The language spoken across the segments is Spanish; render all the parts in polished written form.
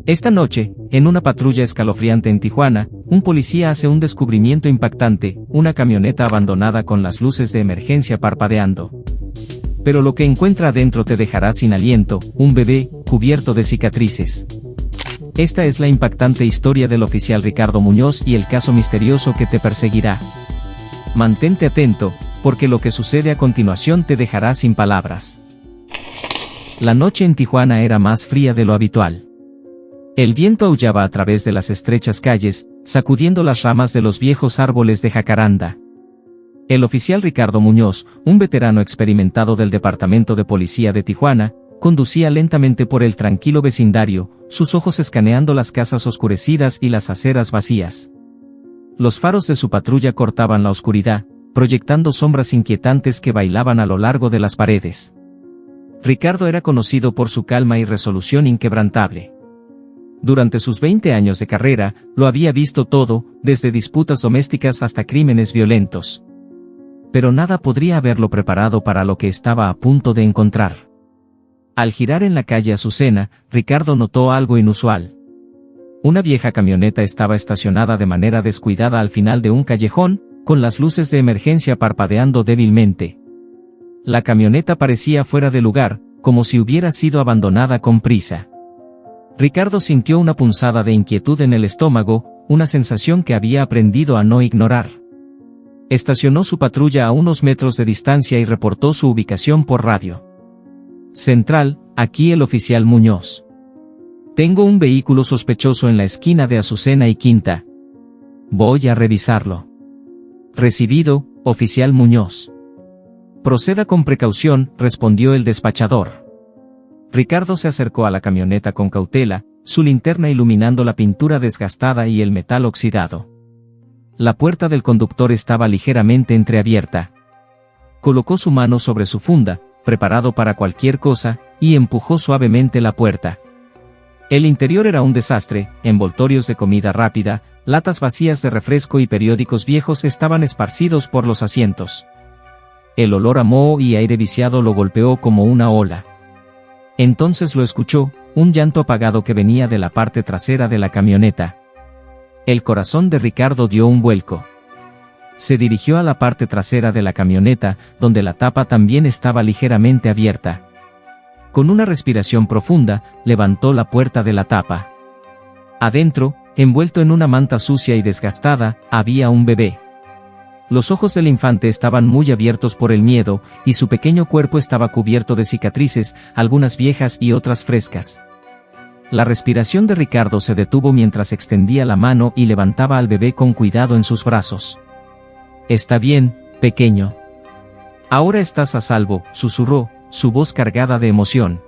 Esta noche, en una patrulla escalofriante en Tijuana, un policía hace un descubrimiento impactante, una camioneta abandonada con las luces de emergencia parpadeando. Pero lo que encuentra adentro te dejará sin aliento, un bebé, cubierto de cicatrices. Esta es la impactante historia del oficial Ricardo Muñoz y el caso misterioso que te perseguirá. Mantente atento, porque lo que sucede a continuación te dejará sin palabras. La noche en Tijuana era más fría de lo habitual. El viento aullaba a través de las estrechas calles, sacudiendo las ramas de los viejos árboles de jacaranda. El oficial Ricardo Muñoz, un veterano experimentado del Departamento de Policía de Tijuana, conducía lentamente por el tranquilo vecindario, sus ojos escaneando las casas oscurecidas y las aceras vacías. Los faros de su patrulla cortaban la oscuridad, proyectando sombras inquietantes que bailaban a lo largo de las paredes. Ricardo era conocido por su calma y resolución inquebrantable. Durante sus 20 años de carrera, lo había visto todo, desde disputas domésticas hasta crímenes violentos. Pero nada podría haberlo preparado para lo que estaba a punto de encontrar. Al girar en la calle Azucena, Ricardo notó algo inusual. Una vieja camioneta estaba estacionada de manera descuidada al final de un callejón, con las luces de emergencia parpadeando débilmente. La camioneta parecía fuera de lugar, como si hubiera sido abandonada con prisa. Ricardo sintió una punzada de inquietud en el estómago, una sensación que había aprendido a no ignorar. Estacionó su patrulla a unos metros de distancia y reportó su ubicación por radio. Central, aquí el oficial Muñoz. Tengo un vehículo sospechoso en la esquina de Azucena y Quinta. Voy a revisarlo. Recibido, oficial Muñoz. Proceda con precaución, respondió el despachador. Ricardo se acercó a la camioneta con cautela, su linterna iluminando la pintura desgastada y el metal oxidado. La puerta del conductor estaba ligeramente entreabierta. Colocó su mano sobre su funda, preparado para cualquier cosa, y empujó suavemente la puerta. El interior era un desastre, envoltorios de comida rápida, latas vacías de refresco y periódicos viejos estaban esparcidos por los asientos. El olor a moho y aire viciado lo golpeó como una ola. Entonces lo escuchó, un llanto apagado que venía de la parte trasera de la camioneta. El corazón de Ricardo dio un vuelco. Se dirigió a la parte trasera de la camioneta, donde la tapa también estaba ligeramente abierta. Con una respiración profunda, levantó la puerta de la tapa. Adentro, envuelto en una manta sucia y desgastada, había un bebé. Los ojos del infante estaban muy abiertos por el miedo, y su pequeño cuerpo estaba cubierto de cicatrices, algunas viejas y otras frescas. La respiración de Ricardo se detuvo mientras extendía la mano y levantaba al bebé con cuidado en sus brazos. «Está bien, pequeño. Ahora estás a salvo», susurró, su voz cargada de emoción.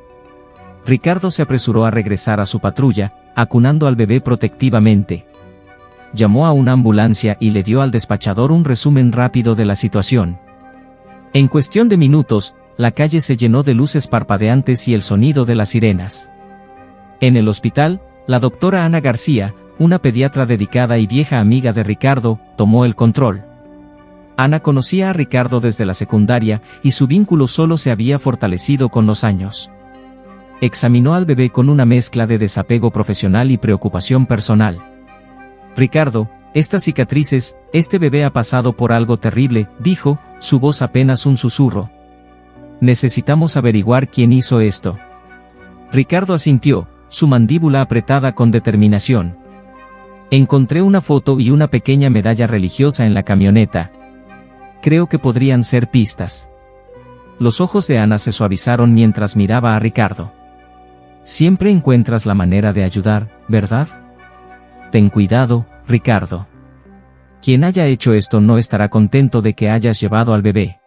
Ricardo se apresuró a regresar a su patrulla, acunando al bebé protectivamente. Llamó a una ambulancia y le dio al despachador un resumen rápido de la situación. En cuestión de minutos, la calle se llenó de luces parpadeantes y el sonido de las sirenas. En el hospital, la doctora Ana García, una pediatra dedicada y vieja amiga de Ricardo, tomó el control. Ana conocía a Ricardo desde la secundaria, y su vínculo solo se había fortalecido con los años. Examinó al bebé con una mezcla de desapego profesional y preocupación personal. «Ricardo, estas cicatrices, este bebé ha pasado por algo terrible», dijo, su voz apenas un susurro. «Necesitamos averiguar quién hizo esto». Ricardo asintió, su mandíbula apretada con determinación. «Encontré una foto y una pequeña medalla religiosa en la camioneta. Creo que podrían ser pistas». Los ojos de Ana se suavizaron mientras miraba a Ricardo. «Siempre encuentras la manera de ayudar, ¿verdad? Ten cuidado, Ricardo. Quien haya hecho esto no estará contento de que hayas llevado al bebé».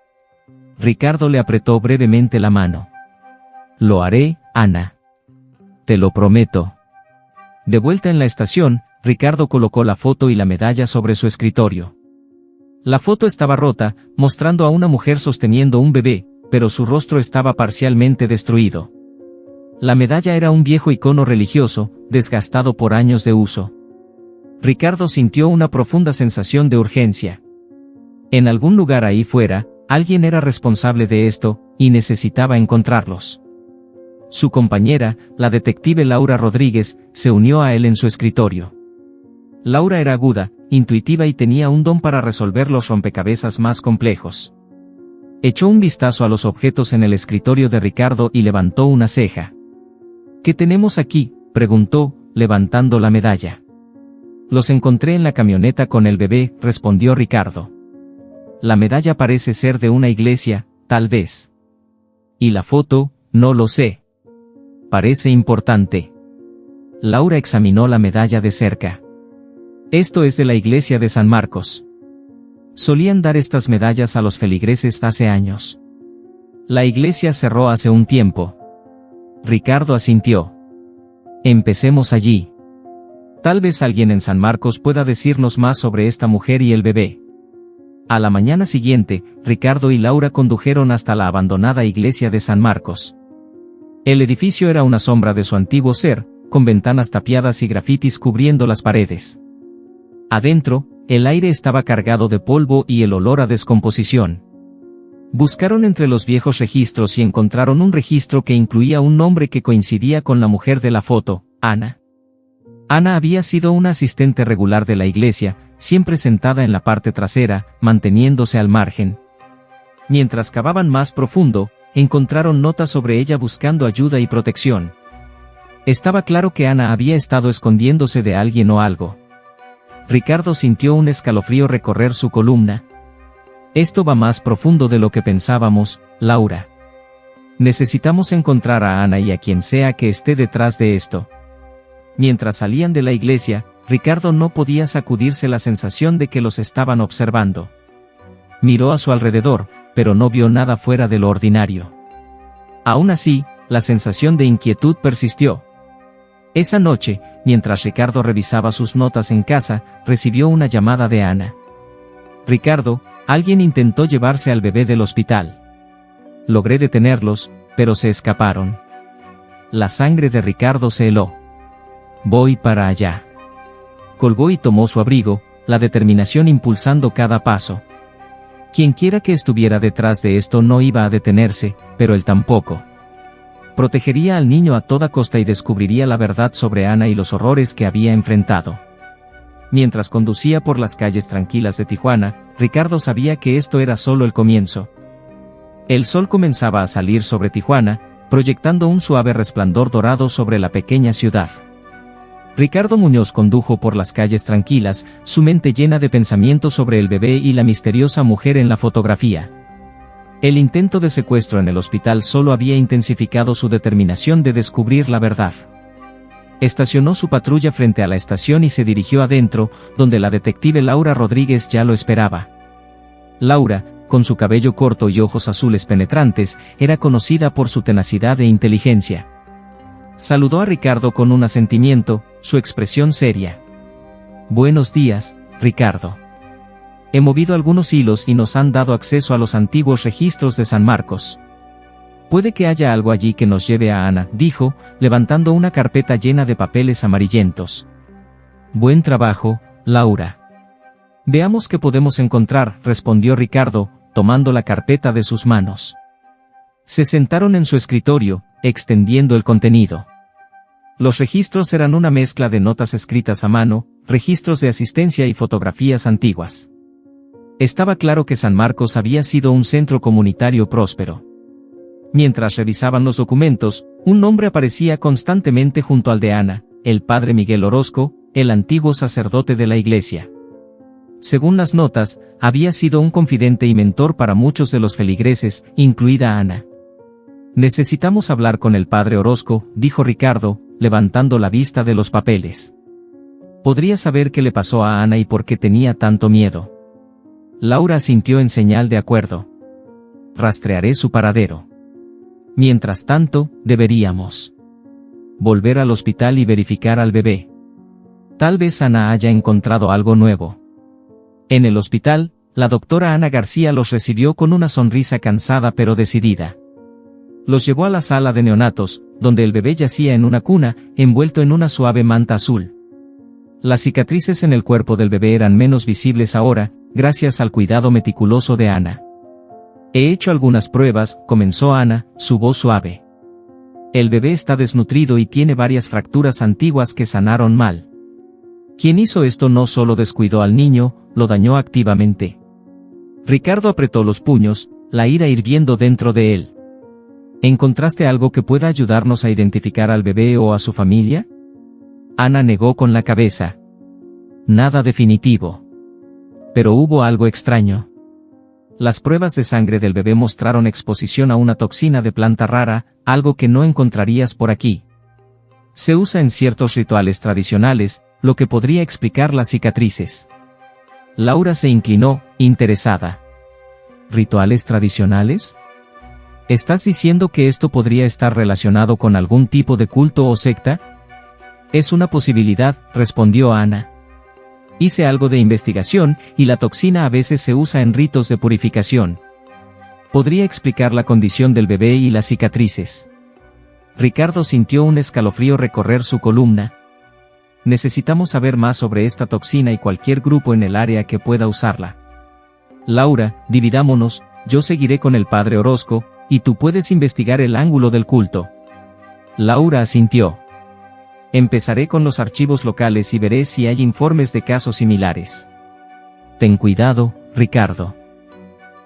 Ricardo le apretó brevemente la mano. «Lo haré, Ana. Te lo prometo». De vuelta en la estación, Ricardo colocó la foto y la medalla sobre su escritorio. La foto estaba rota, mostrando a una mujer sosteniendo un bebé, pero su rostro estaba parcialmente destruido. La medalla era un viejo icono religioso, desgastado por años de uso. Ricardo sintió una profunda sensación de urgencia. En algún lugar ahí fuera, alguien era responsable de esto, y necesitaba encontrarlos. su compañera, la detective Laura Rodríguez, se unió a él en su escritorio. Laura era aguda, intuitiva y tenía un don para resolver los rompecabezas más complejos. Echó un vistazo a los objetos en el escritorio de Ricardo y levantó una ceja. ¿Qué tenemos aquí?, preguntó, levantando la medalla. Los encontré en la camioneta con el bebé, respondió Ricardo. La medalla parece ser de una iglesia, tal vez. ¿Y la foto? No lo sé. Parece importante. Laura examinó la medalla de cerca. Esto es de la iglesia de San Marcos. Solían dar estas medallas a los feligreses hace años. La iglesia cerró hace un tiempo. Ricardo asintió. Empecemos allí. Tal vez alguien en San Marcos pueda decirnos más sobre esta mujer y el bebé. A la mañana siguiente, Ricardo y Laura condujeron hasta la abandonada iglesia de San Marcos. El edificio era una sombra de su antiguo ser, con ventanas tapiadas y grafitis cubriendo las paredes. Adentro, el aire estaba cargado de polvo y el olor a descomposición. Buscaron entre los viejos registros y encontraron un registro que incluía un nombre que coincidía con la mujer de la foto, Ana. Ana había sido una asistente regular de la iglesia, siempre sentada en la parte trasera, manteniéndose al margen. Mientras cavaban más profundo, encontraron notas sobre ella buscando ayuda y protección. Estaba claro que Ana había estado escondiéndose de alguien o algo. Ricardo sintió un escalofrío recorrer su columna. Esto va más profundo de lo que pensábamos, Laura. Necesitamos encontrar a Ana y a quien sea que esté detrás de esto. Mientras salían de la iglesia, Ricardo no podía sacudirse la sensación de que los estaban observando. Miró a su alrededor, pero no vio nada fuera de lo ordinario. Aún así, la sensación de inquietud persistió. Esa noche, mientras Ricardo revisaba sus notas en casa, recibió una llamada de Ana. Ricardo, alguien intentó llevarse al bebé del hospital. Logré detenerlos, pero se escaparon. La sangre de Ricardo se heló. Voy para allá. Colgó y tomó su abrigo, la determinación impulsando cada paso. Quienquiera que estuviera detrás de esto no iba a detenerse, pero él tampoco. Protegería al niño a toda costa y descubriría la verdad sobre Ana y los horrores que había enfrentado. Mientras conducía por las calles tranquilas de Tijuana, Ricardo sabía que esto era solo el comienzo. El sol comenzaba a salir sobre Tijuana, proyectando un suave resplandor dorado sobre la pequeña ciudad. Ricardo Muñoz condujo por las calles tranquilas, su mente llena de pensamientos sobre el bebé y la misteriosa mujer en la fotografía. El intento de secuestro en el hospital solo había intensificado su determinación de descubrir la verdad. Estacionó su patrulla frente a la estación y se dirigió adentro, donde la detective Laura Rodríguez ya lo esperaba. Laura, con su cabello corto y ojos azules penetrantes, era conocida por su tenacidad e inteligencia. Saludó a Ricardo con un asentimiento, su expresión seria. Buenos días, Ricardo. He movido algunos hilos y nos han dado acceso a los antiguos registros de San Marcos. Puede que haya algo allí que nos lleve a Ana, dijo, levantando una carpeta llena de papeles amarillentos. Buen trabajo, Laura. Veamos qué podemos encontrar, respondió Ricardo, tomando la carpeta de sus manos. Se sentaron en su escritorio, extendiendo el contenido. Los registros eran una mezcla de notas escritas a mano, registros de asistencia y fotografías antiguas. Estaba claro que San Marcos había sido un centro comunitario próspero. Mientras revisaban los documentos, un nombre aparecía constantemente junto al de Ana, el padre Miguel Orozco, el antiguo sacerdote de la iglesia. Según las notas, había sido un confidente y mentor para muchos de los feligreses, incluida Ana. Necesitamos hablar con el padre Orozco, dijo Ricardo, levantando la vista de los papeles. Podría saber qué le pasó a Ana y por qué tenía tanto miedo. Laura asintió en señal de acuerdo. Rastrearé su paradero. Mientras tanto, deberíamos volver al hospital y verificar al bebé. Tal vez Ana haya encontrado algo nuevo. En el hospital, la doctora Ana García los recibió con una sonrisa cansada pero decidida. Los llevó a la sala de neonatos, donde el bebé yacía en una cuna, envuelto en una suave manta azul. Las cicatrices en el cuerpo del bebé eran menos visibles ahora, gracias al cuidado meticuloso de Ana. He hecho algunas pruebas, comenzó Ana, su voz suave. El bebé está desnutrido y tiene varias fracturas antiguas que sanaron mal. Quien hizo esto no solo descuidó al niño, lo dañó activamente. Ricardo apretó los puños, la ira hirviendo dentro de él. ¿Encontraste algo que pueda ayudarnos a identificar al bebé o a su familia? Ana negó con la cabeza. Nada definitivo. Pero hubo algo extraño. Las pruebas de sangre del bebé mostraron exposición a una toxina de planta rara, algo que no encontrarías por aquí. Se usa en ciertos rituales tradicionales, lo que podría explicar las cicatrices. Laura se inclinó, interesada. ¿Rituales tradicionales? ¿Estás diciendo que esto podría estar relacionado con algún tipo de culto o secta? Es una posibilidad, respondió Ana. Hice algo de investigación, y la toxina a veces se usa en ritos de purificación. Podría explicar la condición del bebé y las cicatrices. Ricardo sintió un escalofrío recorrer su columna. Necesitamos saber más sobre esta toxina y cualquier grupo en el área que pueda usarla. Laura, dividámonos, yo seguiré con el padre Orozco, y tú puedes investigar el ángulo del culto. Laura asintió. Empezaré con los archivos locales y veré si hay informes de casos similares. Ten cuidado, Ricardo.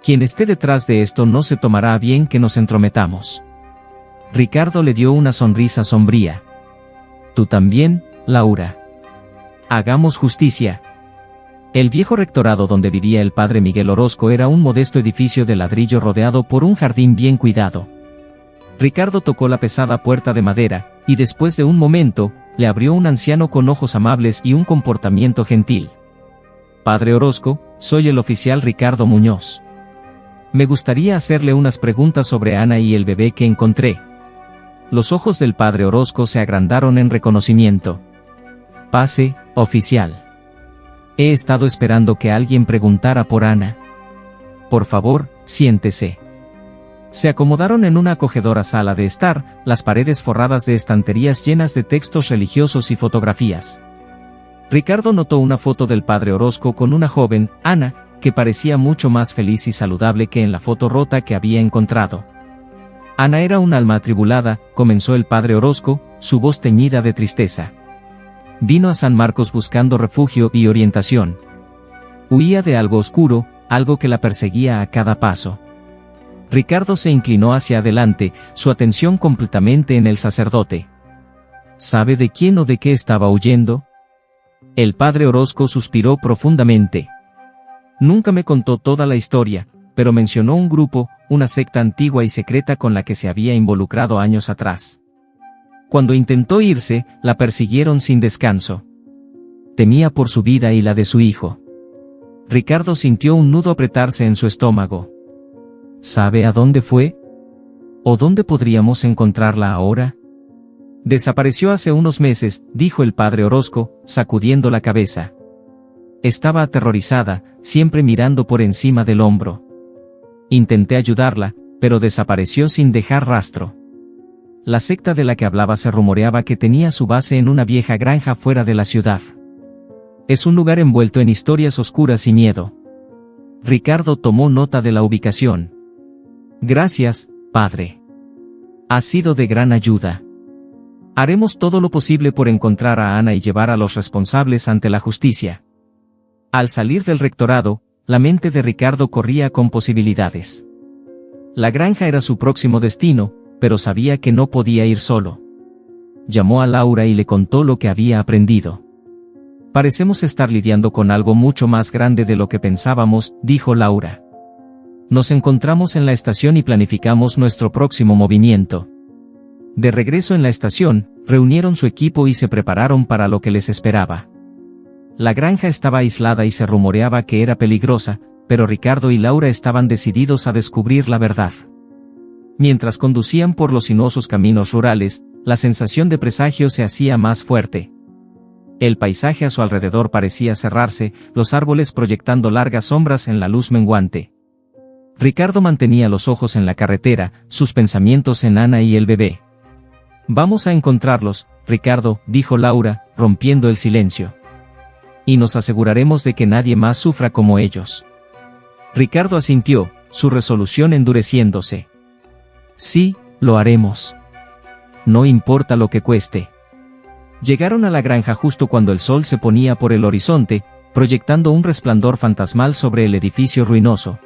Quien esté detrás de esto no se tomará bien que nos entrometamos. Ricardo le dio una sonrisa sombría. Tú también, Laura. Hagamos justicia. El viejo rectorado donde vivía el padre Miguel Orozco era un modesto edificio de ladrillo rodeado por un jardín bien cuidado. Ricardo tocó la pesada puerta de madera, y después de un momento, le abrió un anciano con ojos amables y un comportamiento gentil. Padre Orozco, soy el oficial Ricardo Muñoz. Me gustaría hacerle unas preguntas sobre Ana y el bebé que encontré. Los ojos del padre Orozco se agrandaron en reconocimiento. Pase, oficial. He estado esperando que alguien preguntara por Ana. Por favor, siéntese. Se acomodaron en una acogedora sala de estar, las paredes forradas de estanterías llenas de textos religiosos y fotografías. Ricardo notó una foto del padre Orozco con una joven, Ana, que parecía mucho más feliz y saludable que en la foto rota que había encontrado. Ana era un alma atribulada, comenzó el padre Orozco, su voz teñida de tristeza. Vino a San Marcos buscando refugio y orientación. Huía de algo oscuro, algo que la perseguía a cada paso. Ricardo se inclinó hacia adelante, su atención completamente en el sacerdote. ¿Sabe de quién o de qué estaba huyendo? El padre Orozco suspiró profundamente. Nunca me contó toda la historia, pero mencionó un grupo, una secta antigua y secreta con la que se había involucrado años atrás. Cuando intentó irse, la persiguieron sin descanso. Temía por su vida y la de su hijo. Ricardo sintió un nudo apretarse en su estómago. ¿Sabe a dónde fue? ¿O dónde podríamos encontrarla ahora? Desapareció hace unos meses, dijo el padre Orozco, sacudiendo la cabeza. Estaba aterrorizada, siempre mirando por encima del hombro. Intenté ayudarla, pero desapareció sin dejar rastro. La secta de la que hablaba se rumoreaba que tenía su base en una vieja granja fuera de la ciudad. Es un lugar envuelto en historias oscuras y miedo. Ricardo tomó nota de la ubicación. Gracias, padre. Ha sido de gran ayuda. Haremos todo lo posible por encontrar a Ana y llevar a los responsables ante la justicia. Al salir del rectorado, la mente de Ricardo corría con posibilidades. La granja era su próximo destino, pero sabía que no podía ir solo. Llamó a Laura y le contó lo que había aprendido. Parecemos estar lidiando con algo mucho más grande de lo que pensábamos, dijo Laura. Nos encontramos en la estación y planificamos nuestro próximo movimiento. De regreso en la estación, reunieron su equipo y se prepararon para lo que les esperaba. La granja estaba aislada y se rumoreaba que era peligrosa, pero Ricardo y Laura estaban decididos a descubrir la verdad. Mientras conducían por los sinuosos caminos rurales, la sensación de presagio se hacía más fuerte. El paisaje a su alrededor parecía cerrarse, los árboles proyectando largas sombras en la luz menguante. Ricardo mantenía los ojos en la carretera, sus pensamientos en Ana y el bebé. Vamos a encontrarlos, Ricardo, dijo Laura, rompiendo el silencio. Y nos aseguraremos de que nadie más sufra como ellos. Ricardo asintió, su resolución endureciéndose. Sí, lo haremos. no importa lo que cueste. Llegaron a la granja justo cuando el sol se ponía por el horizonte, proyectando un resplandor fantasmal sobre el edificio ruinoso.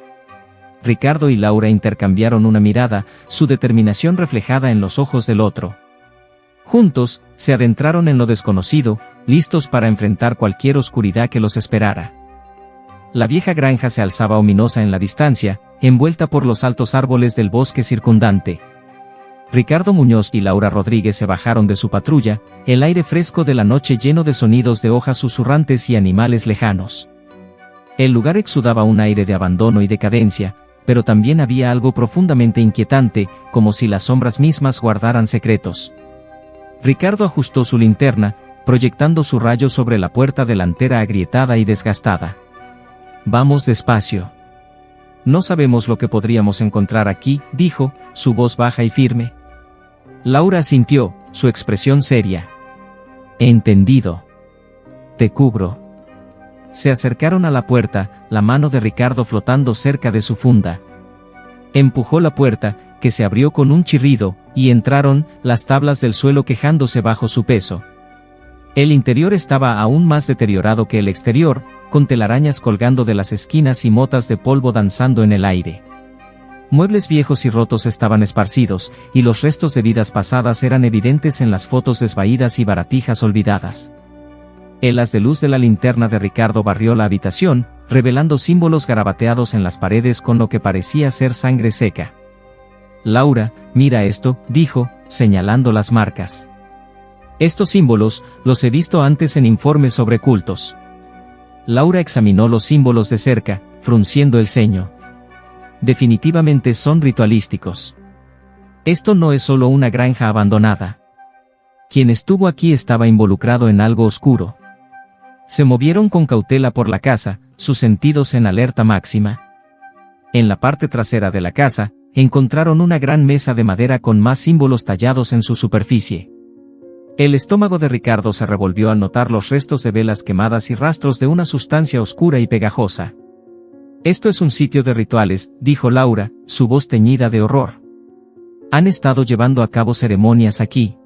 Ricardo y Laura intercambiaron una mirada, su determinación reflejada en los ojos del otro. Juntos, se adentraron en lo desconocido, listos para enfrentar cualquier oscuridad que los esperara. La vieja granja se alzaba ominosa en la distancia, envuelta por los altos árboles del bosque circundante. Ricardo Muñoz y Laura Rodríguez se bajaron de su patrulla, el aire fresco de la noche lleno de sonidos de hojas susurrantes y animales lejanos. El lugar exudaba un aire de abandono y decadencia, pero también había algo profundamente inquietante, como si las sombras mismas guardaran secretos. Ricardo ajustó su linterna, proyectando su rayo sobre la puerta delantera agrietada y desgastada. «Vamos despacio. No sabemos lo que podríamos encontrar aquí», dijo, su voz baja y firme. Laura asintió, su expresión seria. «Entendido. Te cubro». Se acercaron a la puerta, la mano de Ricardo flotando cerca de su funda. Empujó la puerta, que se abrió con un chirrido, y entraron, las tablas del suelo quejándose bajo su peso. El interior estaba aún más deteriorado que el exterior, con telarañas colgando de las esquinas y motas de polvo danzando en el aire. Muebles viejos y rotos estaban esparcidos, y los restos de vidas pasadas eran evidentes en las fotos desvaídas y baratijas olvidadas. El haz de luz de la linterna de Ricardo barrió la habitación, revelando símbolos garabateados en las paredes con lo que parecía ser sangre seca. «Laura, mira esto», dijo, señalando las marcas. «Estos símbolos, los he visto antes en informes sobre cultos». Laura examinó los símbolos de cerca, frunciendo el ceño. «Definitivamente son ritualísticos. Esto no es solo una granja abandonada. Quien estuvo aquí estaba involucrado en algo oscuro». Se movieron con cautela por la casa, sus sentidos en alerta máxima. En la parte trasera de la casa, encontraron una gran mesa de madera con más símbolos tallados en su superficie. El estómago de Ricardo se revolvió al notar los restos de velas quemadas y rastros de una sustancia oscura y pegajosa. «Esto es un sitio de rituales», dijo Laura, su voz teñida de horror. «Han estado llevando a cabo ceremonias aquí».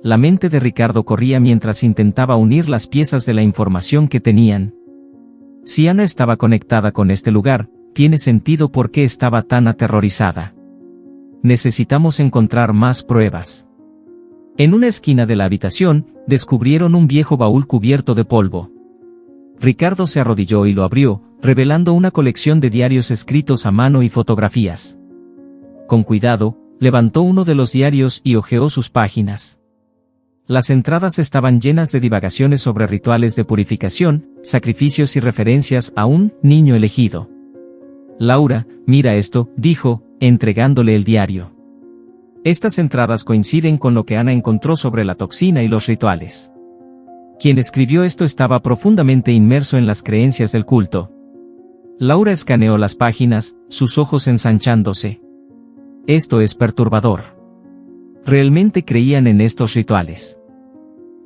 La mente de Ricardo corría mientras intentaba unir las piezas de la información que tenían. Si Ana estaba conectada con este lugar, tiene sentido por qué estaba tan aterrorizada. Necesitamos encontrar más pruebas. En una esquina de la habitación, descubrieron un viejo baúl cubierto de polvo. Ricardo se arrodilló y lo abrió, revelando una colección de diarios escritos a mano y fotografías. Con cuidado, levantó uno de los diarios y hojeó sus páginas. Las entradas estaban llenas de divagaciones sobre rituales de purificación, sacrificios y referencias a un niño elegido. «Laura, mira esto», dijo, entregándole el diario. Estas entradas coinciden con lo que Ana encontró sobre la toxina y los rituales. Quien escribió esto estaba profundamente inmerso en las creencias del culto. Laura escaneó las páginas, sus ojos ensanchándose. «Esto es perturbador. Realmente creían en estos rituales.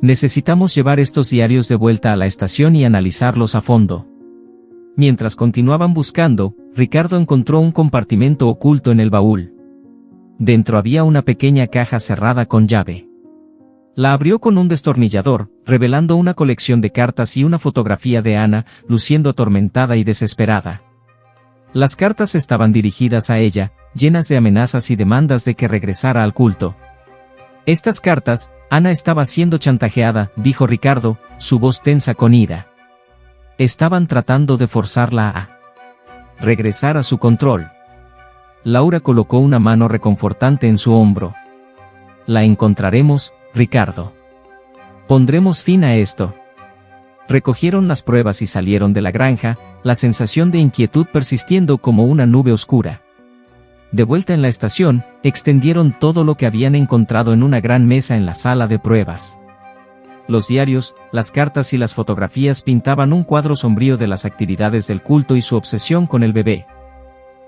Necesitamos llevar estos diarios de vuelta a la estación y analizarlos a fondo». Mientras continuaban buscando, Ricardo encontró un compartimento oculto en el baúl. Dentro había una pequeña caja cerrada con llave. La abrió con un destornillador, revelando una colección de cartas y una fotografía de Ana, luciendo atormentada y desesperada. Las cartas estaban dirigidas a ella, llenas de amenazas y demandas de que regresara al culto. «Estas cartas, Ana estaba siendo chantajeada», dijo Ricardo, su voz tensa con ira. «Estaban tratando de forzarla a regresar a su control». Laura colocó una mano reconfortante en su hombro. «La encontraremos, Ricardo. Pondremos fin a esto». Recogieron las pruebas y salieron de la granja, la sensación de inquietud persistiendo como una nube oscura. De vuelta en la estación, extendieron todo lo que habían encontrado en una gran mesa en la sala de pruebas. Los diarios, las cartas y las fotografías pintaban un cuadro sombrío de las actividades del culto y su obsesión con el bebé.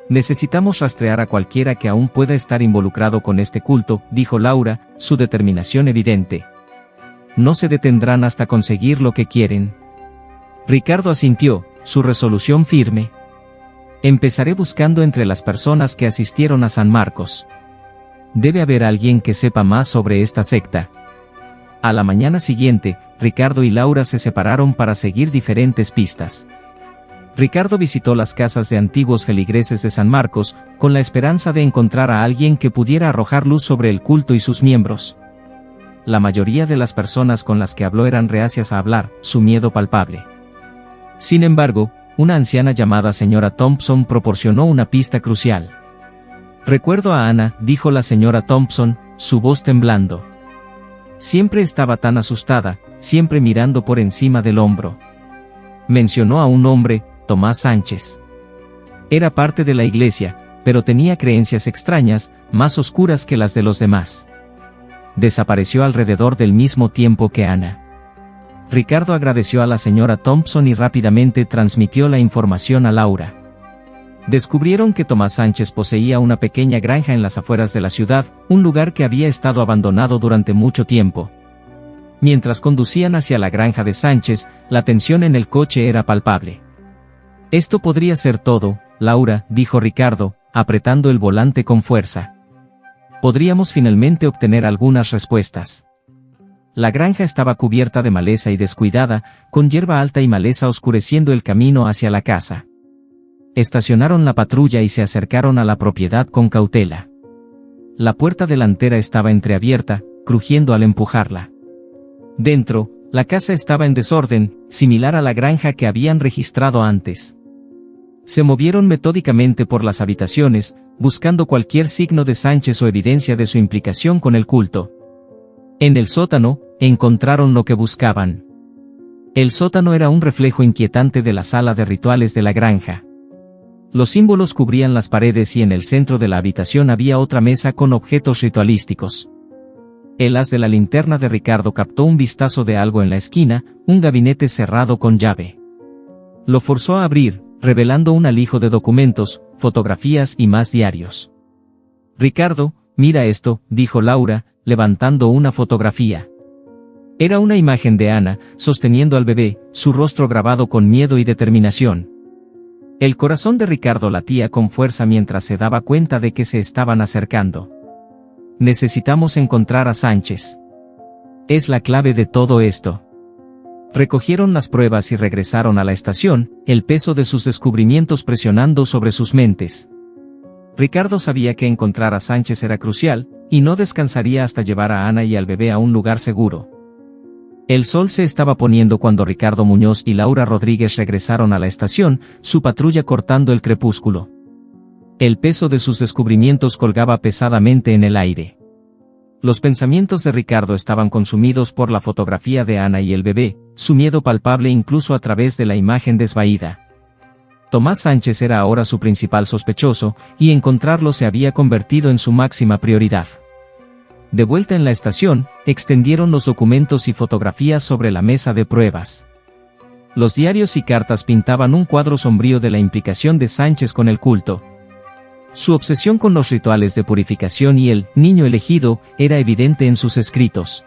«Necesitamos rastrear a cualquiera que aún pueda estar involucrado con este culto», dijo Laura, su determinación evidente. «No se detendrán hasta conseguir lo que quieren». Ricardo asintió, su resolución firme. «Empezaré buscando entre las personas que asistieron a San Marcos. Debe haber alguien que sepa más sobre esta secta. A la mañana siguiente, Ricardo y Laura se separaron para seguir diferentes pistas. Ricardo visitó las casas de antiguos feligreses de San Marcos, con la esperanza de encontrar a alguien que pudiera arrojar luz sobre el culto y sus miembros. La mayoría de las personas con las que habló eran reacias a hablar, su miedo palpable. Sin embargo, una anciana llamada señora Thompson proporcionó una pista crucial. «Recuerdo a Ana», dijo la señora Thompson, su voz temblando. Siempre estaba tan asustada, siempre mirando por encima del hombro. Mencionó a un hombre, Tomás Sánchez. Era parte de la iglesia, pero tenía creencias extrañas, más oscuras que las de los demás. Desapareció alrededor del mismo tiempo que Ana. Ricardo agradeció a la señora Thompson y rápidamente transmitió la información a Laura. Descubrieron que Tomás Sánchez poseía una pequeña granja en las afueras de la ciudad, un lugar que había estado abandonado durante mucho tiempo. Mientras conducían hacia la granja de Sánchez, la tensión en el coche era palpable. «Esto podría ser todo, Laura», dijo Ricardo, apretando el volante con fuerza. «Podríamos finalmente obtener algunas respuestas». La granja estaba cubierta de maleza y descuidada, con hierba alta y maleza oscureciendo el camino hacia la casa. Estacionaron la patrulla y se acercaron a la propiedad con cautela. La puerta delantera estaba entreabierta, crujiendo al empujarla. Dentro, la casa estaba en desorden, similar a la granja que habían registrado antes. Se movieron metódicamente por las habitaciones, buscando cualquier signo de Sánchez o evidencia de su implicación con el culto. En el sótano, encontraron lo que buscaban. El sótano era un reflejo inquietante de la sala de rituales de la granja. Los símbolos cubrían las paredes y en el centro de la habitación había otra mesa con objetos ritualísticos. El haz de la linterna de Ricardo captó un vistazo de algo en la esquina, un gabinete cerrado con llave. Lo forzó a abrir, revelando un alijo de documentos, fotografías y más diarios. «Ricardo, mira esto», dijo Laura, levantando una fotografía. Era una imagen de Ana, sosteniendo al bebé, su rostro grabado con miedo y determinación. El corazón de Ricardo latía con fuerza mientras se daba cuenta de que se estaban acercando. «Necesitamos encontrar a Sánchez. Es la clave de todo esto». Recogieron las pruebas y regresaron a la estación, el peso de sus descubrimientos presionando sobre sus mentes. Ricardo sabía que encontrar a Sánchez era crucial, y no descansaría hasta llevar a Ana y al bebé a un lugar seguro. El sol se estaba poniendo cuando Ricardo Muñoz y Laura Rodríguez regresaron a la estación, su patrulla cortando el crepúsculo. El peso de sus descubrimientos colgaba pesadamente en el aire. Los pensamientos de Ricardo estaban consumidos por la fotografía de Ana y el bebé, su miedo palpable incluso a través de la imagen desvaída. Tomás Sánchez era ahora su principal sospechoso, y encontrarlo se había convertido en su máxima prioridad. De vuelta en la estación, extendieron los documentos y fotografías sobre la mesa de pruebas. Los diarios y cartas pintaban un cuadro sombrío de la implicación de Sánchez con el culto. Su obsesión con los rituales de purificación y el niño elegido era evidente en sus escritos.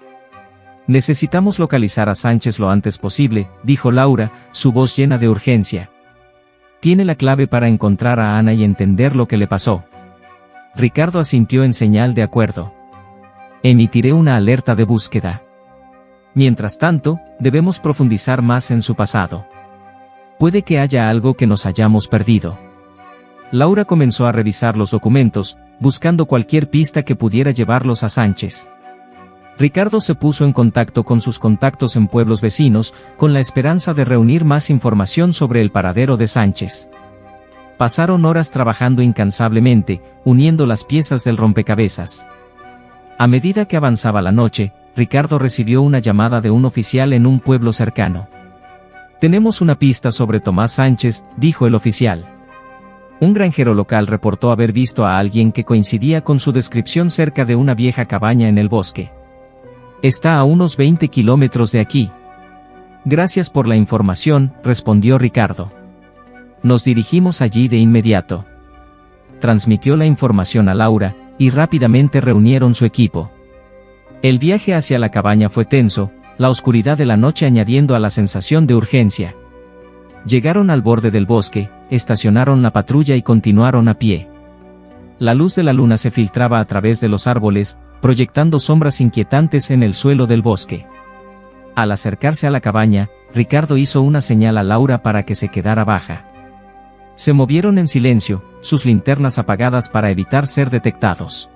«Necesitamos localizar a Sánchez lo antes posible», dijo Laura, su voz llena de urgencia. «Tiene la clave para encontrar a Ana y entender lo que le pasó». Ricardo asintió en señal de acuerdo. «Emitiré una alerta de búsqueda. Mientras tanto, debemos profundizar más en su pasado. Puede que haya algo que nos hayamos perdido». Laura comenzó a revisar los documentos, buscando cualquier pista que pudiera llevarlos a Sánchez. Ricardo se puso en contacto con sus contactos en pueblos vecinos, con la esperanza de reunir más información sobre el paradero de Sánchez. Pasaron horas trabajando incansablemente, uniendo las piezas del rompecabezas. A medida que avanzaba la noche, Ricardo recibió una llamada de un oficial en un pueblo cercano. «Tenemos una pista sobre Tomás Sánchez», dijo el oficial. Un granjero local reportó haber visto a alguien que coincidía con su descripción cerca de una vieja cabaña en el bosque. «Está a unos 20 kilómetros de aquí». «Gracias por la información», respondió Ricardo. «Nos dirigimos allí de inmediato». Transmitió la información a Laura, y rápidamente reunieron su equipo. El viaje hacia la cabaña fue tenso, la oscuridad de la noche añadiendo a la sensación de urgencia. Llegaron al borde del bosque, estacionaron la patrulla y continuaron a pie. La luz de la luna se filtraba a través de los árboles, proyectando sombras inquietantes en el suelo del bosque. Al acercarse a la cabaña, Ricardo hizo una señal a Laura para que se quedara baja. Se movieron en silencio, sus linternas apagadas para evitar ser detectados.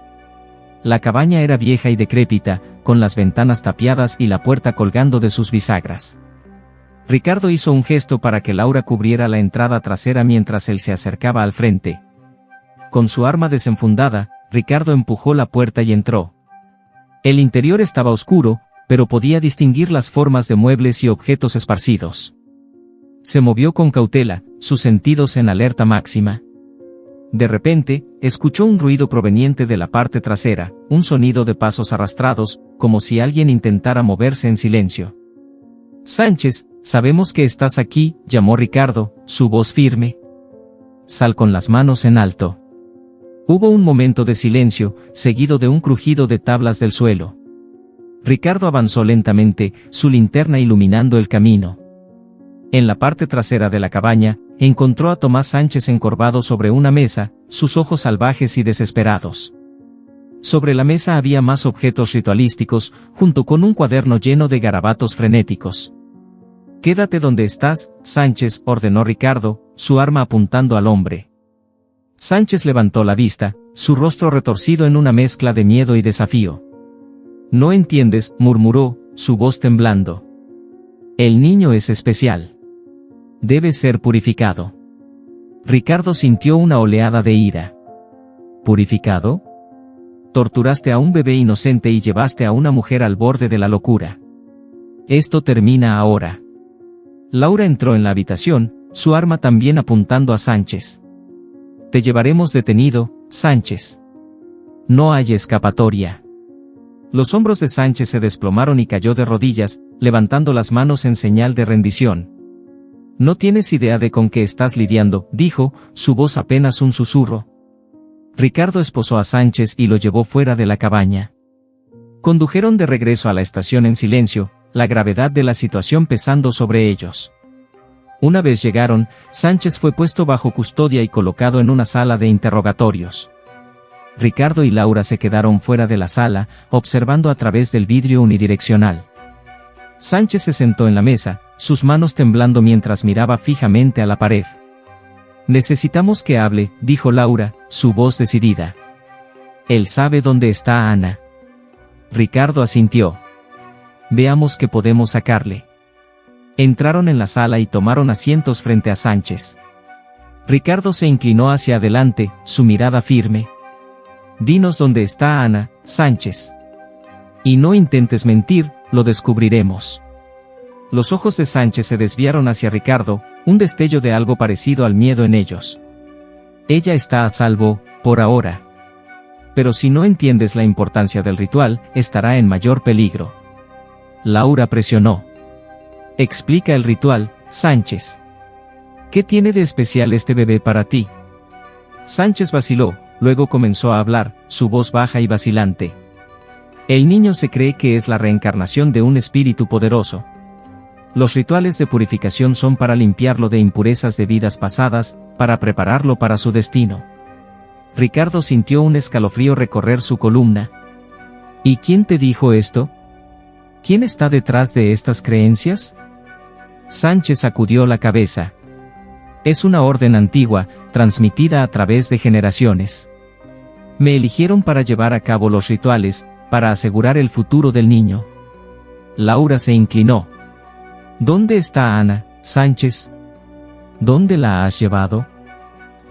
La cabaña era vieja y decrépita, con las ventanas tapiadas y la puerta colgando de sus bisagras. Ricardo hizo un gesto para que Laura cubriera la entrada trasera mientras él se acercaba al frente. Con su arma desenfundada, Ricardo empujó la puerta y entró. El interior estaba oscuro, pero podía distinguir las formas de muebles y objetos esparcidos. Se movió con cautela, sus sentidos en alerta máxima. De repente, escuchó un ruido proveniente de la parte trasera, un sonido de pasos arrastrados, como si alguien intentara moverse en silencio. «Sánchez, sabemos que estás aquí», llamó Ricardo, su voz firme. «Sal con las manos en alto». Hubo un momento de silencio, seguido de un crujido de tablas del suelo. Ricardo avanzó lentamente, su linterna iluminando el camino. En la parte trasera de la cabaña, encontró a Tomás Sánchez encorvado sobre una mesa, sus ojos salvajes y desesperados. Sobre la mesa había más objetos ritualísticos, junto con un cuaderno lleno de garabatos frenéticos. «Quédate donde estás, Sánchez», ordenó Ricardo, su arma apuntando al hombre. Sánchez levantó la vista, su rostro retorcido en una mezcla de miedo y desafío. «No entiendes», murmuró, su voz temblando. «El niño es especial. Debe ser purificado». Ricardo sintió una oleada de ira. «¿Purificado? Torturaste a un bebé inocente y llevaste a una mujer al borde de la locura. Esto termina ahora». Laura entró en la habitación, su arma también apuntando a Sánchez. «Te llevaremos detenido, Sánchez. No hay escapatoria». Los hombros de Sánchez se desplomaron y cayó de rodillas, levantando las manos en señal de rendición. «No tienes idea de con qué estás lidiando», dijo, su voz apenas un susurro. Ricardo esposó a Sánchez y lo llevó fuera de la cabaña. Condujeron de regreso a la estación en silencio, la gravedad de la situación pesando sobre ellos. Una vez llegaron, Sánchez fue puesto bajo custodia y colocado en una sala de interrogatorios. Ricardo y Laura se quedaron fuera de la sala, observando a través del vidrio unidireccional. Sánchez se sentó en la mesa, sus manos temblando mientras miraba fijamente a la pared. «Necesitamos que hable», dijo Laura, su voz decidida. «Él sabe dónde está Ana». Ricardo asintió. «Veamos qué podemos sacarle». Entraron en la sala y tomaron asientos frente a Sánchez. Ricardo se inclinó hacia adelante, su mirada firme. «Dinos dónde está Ana, Sánchez. Y no intentes mentir, lo descubriremos». Los ojos de Sánchez se desviaron hacia Ricardo, un destello de algo parecido al miedo en ellos. «Ella está a salvo, por ahora. Pero si no entiendes la importancia del ritual, estará en mayor peligro». Laura presionó. «Explica el ritual, Sánchez. ¿Qué tiene de especial este bebé para ti?» Sánchez vaciló, luego comenzó a hablar, su voz baja y vacilante. «El niño se cree que es la reencarnación de un espíritu poderoso. Los rituales de purificación son para limpiarlo de impurezas de vidas pasadas, para prepararlo para su destino». Ricardo sintió un escalofrío recorrer su columna. «¿Y quién te dijo esto? ¿Quién está detrás de estas creencias?» Sánchez sacudió la cabeza. «Es una orden antigua, transmitida a través de generaciones. Me eligieron para llevar a cabo los rituales, para asegurar el futuro del niño». Laura se inclinó. «¿Dónde está Ana, Sánchez? ¿Dónde la has llevado?»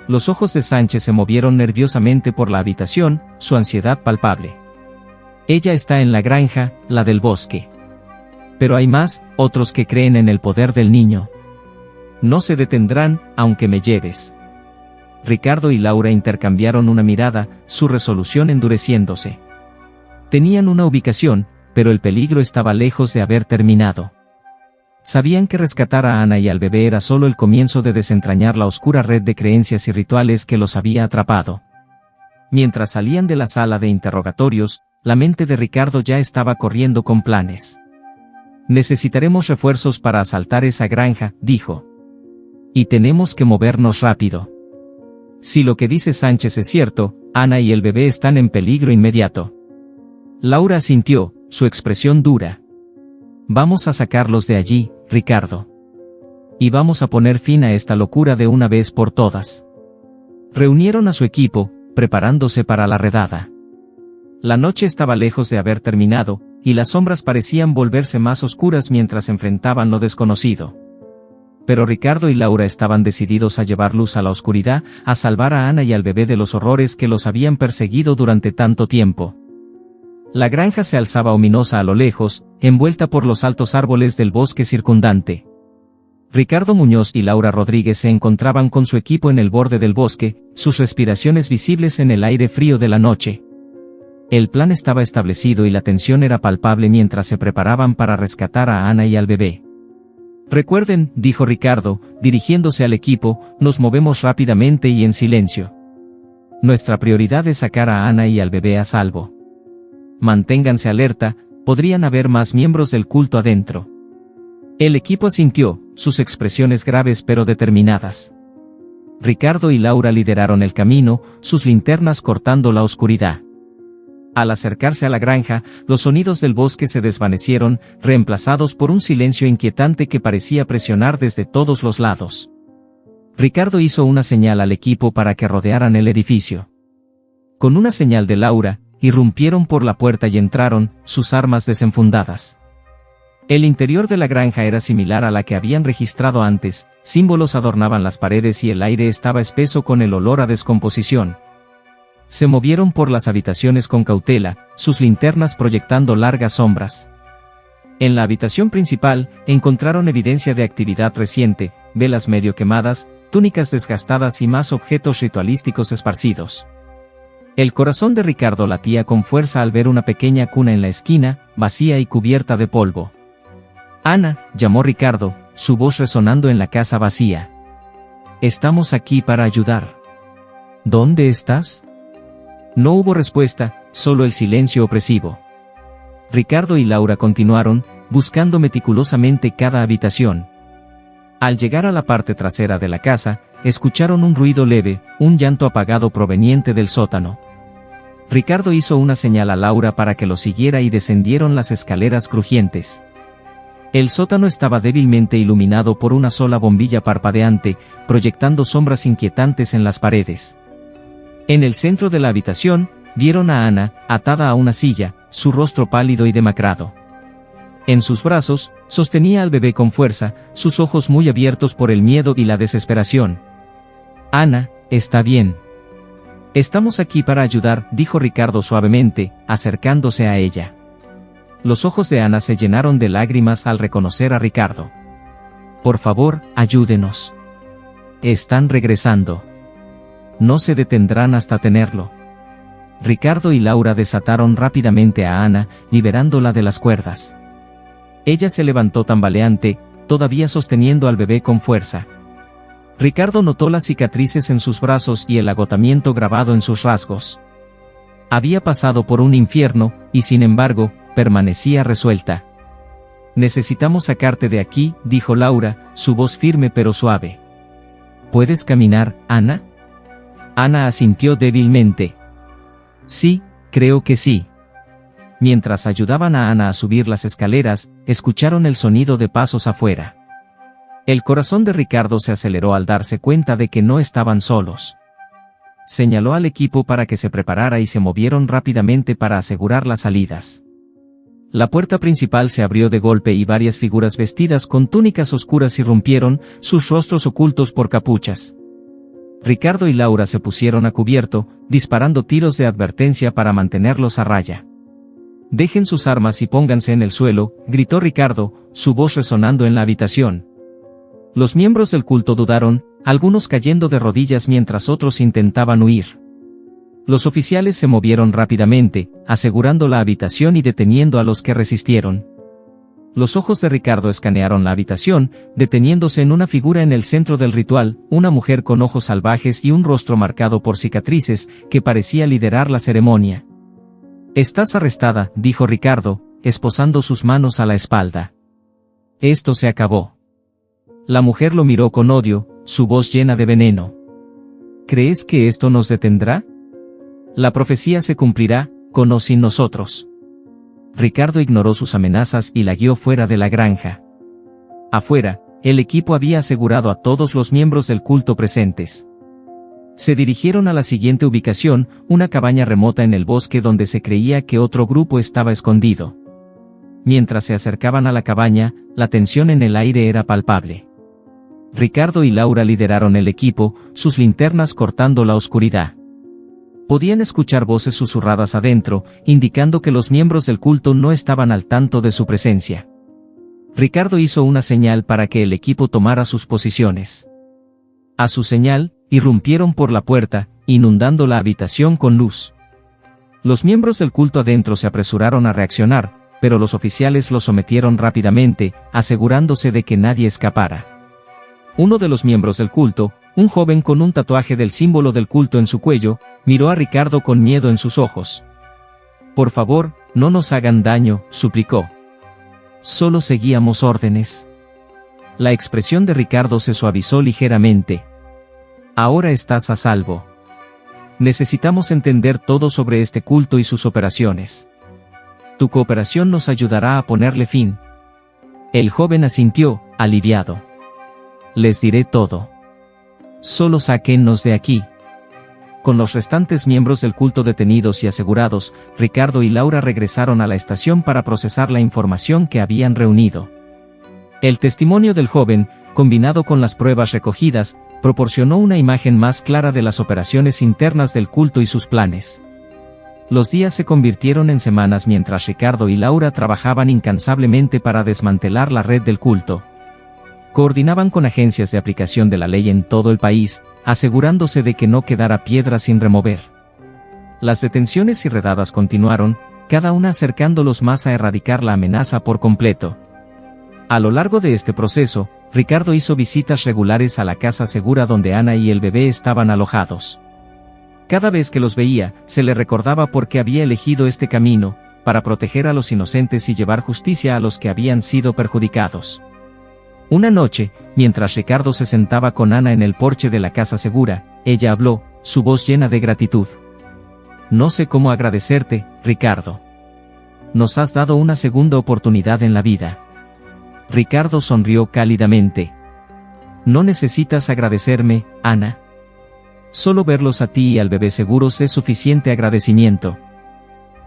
Los ojos de Sánchez se movieron nerviosamente por la habitación, su ansiedad palpable. «Ella está en la granja, la del bosque. Pero hay más, otros que creen en el poder del niño. No se detendrán, aunque me lleves». Ricardo y Laura intercambiaron una mirada, su resolución endureciéndose. Tenían una ubicación, pero el peligro estaba lejos de haber terminado. Sabían que rescatar a Ana y al bebé era solo el comienzo de desentrañar la oscura red de creencias y rituales que los había atrapado. Mientras salían de la sala de interrogatorios, la mente de Ricardo ya estaba corriendo con planes. «Necesitaremos refuerzos para asaltar esa granja», dijo. «Y tenemos que movernos rápido. Si lo que dice Sánchez es cierto, Ana y el bebé están en peligro inmediato. Laura asintió, su expresión dura. Vamos a sacarlos de allí, Ricardo. Y vamos a poner fin a esta locura de una vez por todas. Reunieron a su equipo, preparándose para la redada. La noche estaba lejos de haber terminado, y las sombras parecían volverse más oscuras mientras enfrentaban lo desconocido. Pero Ricardo y Laura estaban decididos a llevar luz a la oscuridad, a salvar a Ana y al bebé de los horrores que los habían perseguido durante tanto tiempo. La granja se alzaba ominosa a lo lejos, envuelta por los altos árboles del bosque circundante. Ricardo Muñoz y Laura Rodríguez se encontraban con su equipo en el borde del bosque, sus respiraciones visibles en el aire frío de la noche. El plan estaba establecido y la tensión era palpable mientras se preparaban para rescatar a Ana y al bebé. Recuerden, dijo Ricardo, dirigiéndose al equipo, nos movemos rápidamente y en silencio. Nuestra prioridad es sacar a Ana y al bebé a salvo. Manténganse alerta, podrían haber más miembros del culto adentro. El equipo asintió, sus expresiones graves pero determinadas. Ricardo y Laura lideraron el camino, sus linternas cortando la oscuridad. Al acercarse a la granja, los sonidos del bosque se desvanecieron, reemplazados por un silencio inquietante que parecía presionar desde todos los lados. Ricardo hizo una señal al equipo para que rodearan el edificio. Con una señal de Laura, irrumpieron por la puerta y entraron, sus armas desenfundadas. El interior de la granja era similar a la que habían registrado antes, símbolos adornaban las paredes y el aire estaba espeso con el olor a descomposición. Se movieron por las habitaciones con cautela, sus linternas proyectando largas sombras. En la habitación principal, encontraron evidencia de actividad reciente, velas medio quemadas, túnicas desgastadas y más objetos ritualísticos esparcidos. El corazón de Ricardo latía con fuerza al ver una pequeña cuna en la esquina, vacía y cubierta de polvo. Ana, llamó Ricardo, su voz resonando en la casa vacía. Estamos aquí para ayudar. ¿Dónde estás? No hubo respuesta, solo el silencio opresivo. Ricardo y Laura continuaron, buscando meticulosamente cada habitación. Al llegar a la parte trasera de la casa, escucharon un ruido leve, un llanto apagado proveniente del sótano. Ricardo hizo una señal a Laura para que lo siguiera y descendieron las escaleras crujientes. El sótano estaba débilmente iluminado por una sola bombilla parpadeante, proyectando sombras inquietantes en las paredes. En el centro de la habitación, vieron a Ana, atada a una silla, su rostro pálido y demacrado. En sus brazos, sostenía al bebé con fuerza, sus ojos muy abiertos por el miedo y la desesperación. Ana, está bien. Estamos aquí para ayudar, dijo Ricardo suavemente, acercándose a ella. Los ojos de Ana se llenaron de lágrimas al reconocer a Ricardo. Por favor, ayúdenos. Están regresando. No se detendrán hasta tenerlo. Ricardo y Laura desataron rápidamente a Ana, liberándola de las cuerdas. Ella se levantó tambaleante, todavía sosteniendo al bebé con fuerza. Ricardo notó las cicatrices en sus brazos y el agotamiento grabado en sus rasgos. Había pasado por un infierno, y sin embargo, permanecía resuelta. Necesitamos sacarte de aquí, dijo Laura, su voz firme pero suave. ¿Puedes caminar, Ana? Ana asintió débilmente. Sí, creo que sí. Mientras ayudaban a Ana a subir las escaleras, escucharon el sonido de pasos afuera. El corazón de Ricardo se aceleró al darse cuenta de que no estaban solos. Señaló al equipo para que se preparara y se movieron rápidamente para asegurar las salidas. La puerta principal se abrió de golpe y varias figuras vestidas con túnicas oscuras irrumpieron, sus rostros ocultos por capuchas. Ricardo y Laura se pusieron a cubierto, disparando tiros de advertencia para mantenerlos a raya. Dejen sus armas y pónganse en el suelo, gritó Ricardo, su voz resonando en la habitación. Los miembros del culto dudaron, algunos cayendo de rodillas mientras otros intentaban huir. Los oficiales se movieron rápidamente, asegurando la habitación y deteniendo a los que resistieron. Los ojos de Ricardo escanearon la habitación, deteniéndose en una figura en el centro del ritual, una mujer con ojos salvajes y un rostro marcado por cicatrices, que parecía liderar la ceremonia. Estás arrestada, dijo Ricardo, esposando sus manos a la espalda. Esto se acabó. La mujer lo miró con odio, su voz llena de veneno. ¿Crees que esto nos detendrá? La profecía se cumplirá, con o sin nosotros. Ricardo ignoró sus amenazas y la guió fuera de la granja. Afuera, el equipo había asegurado a todos los miembros del culto presentes. Se dirigieron a la siguiente ubicación, una cabaña remota en el bosque donde se creía que otro grupo estaba escondido. Mientras se acercaban a la cabaña, la tensión en el aire era palpable. Ricardo y Laura lideraron el equipo, sus linternas cortando la oscuridad. Podían escuchar voces susurradas adentro, indicando que los miembros del culto no estaban al tanto de su presencia. Ricardo hizo una señal para que el equipo tomara sus posiciones. A su señal, irrumpieron por la puerta, inundando la habitación con luz. Los miembros del culto adentro se apresuraron a reaccionar, pero los oficiales los sometieron rápidamente, asegurándose de que nadie escapara. Uno de los miembros del culto, un joven con un tatuaje del símbolo del culto en su cuello, miró a Ricardo con miedo en sus ojos. «Por favor, no nos hagan daño», suplicó. «Solo seguíamos órdenes». La expresión de Ricardo se suavizó ligeramente. «Ahora estás a salvo. Necesitamos entender todo sobre este culto y sus operaciones. Tu cooperación nos ayudará a ponerle fin». El joven asintió, aliviado. «Les diré todo. Solo sáquennos de aquí». Con los restantes miembros del culto detenidos y asegurados, Ricardo y Laura regresaron a la estación para procesar la información que habían reunido. El testimonio del joven, combinado con las pruebas recogidas, proporcionó una imagen más clara de las operaciones internas del culto y sus planes. Los días se convirtieron en semanas mientras Ricardo y Laura trabajaban incansablemente para desmantelar la red del culto. Coordinaban con agencias de aplicación de la ley en todo el país, asegurándose de que no quedara piedra sin remover. Las detenciones y redadas continuaron, cada una acercándolos más a erradicar la amenaza por completo. A lo largo de este proceso, Ricardo hizo visitas regulares a la casa segura donde Ana y el bebé estaban alojados. Cada vez que los veía, se le recordaba por qué había elegido este camino, para proteger a los inocentes y llevar justicia a los que habían sido perjudicados. Una noche, mientras Ricardo se sentaba con Ana en el porche de la casa segura, ella habló, su voz llena de gratitud. «No sé cómo agradecerte, Ricardo. Nos has dado una segunda oportunidad en la vida». Ricardo sonrió cálidamente. «No necesitas agradecerme, Ana. Solo verlos a ti y al bebé seguros es suficiente agradecimiento.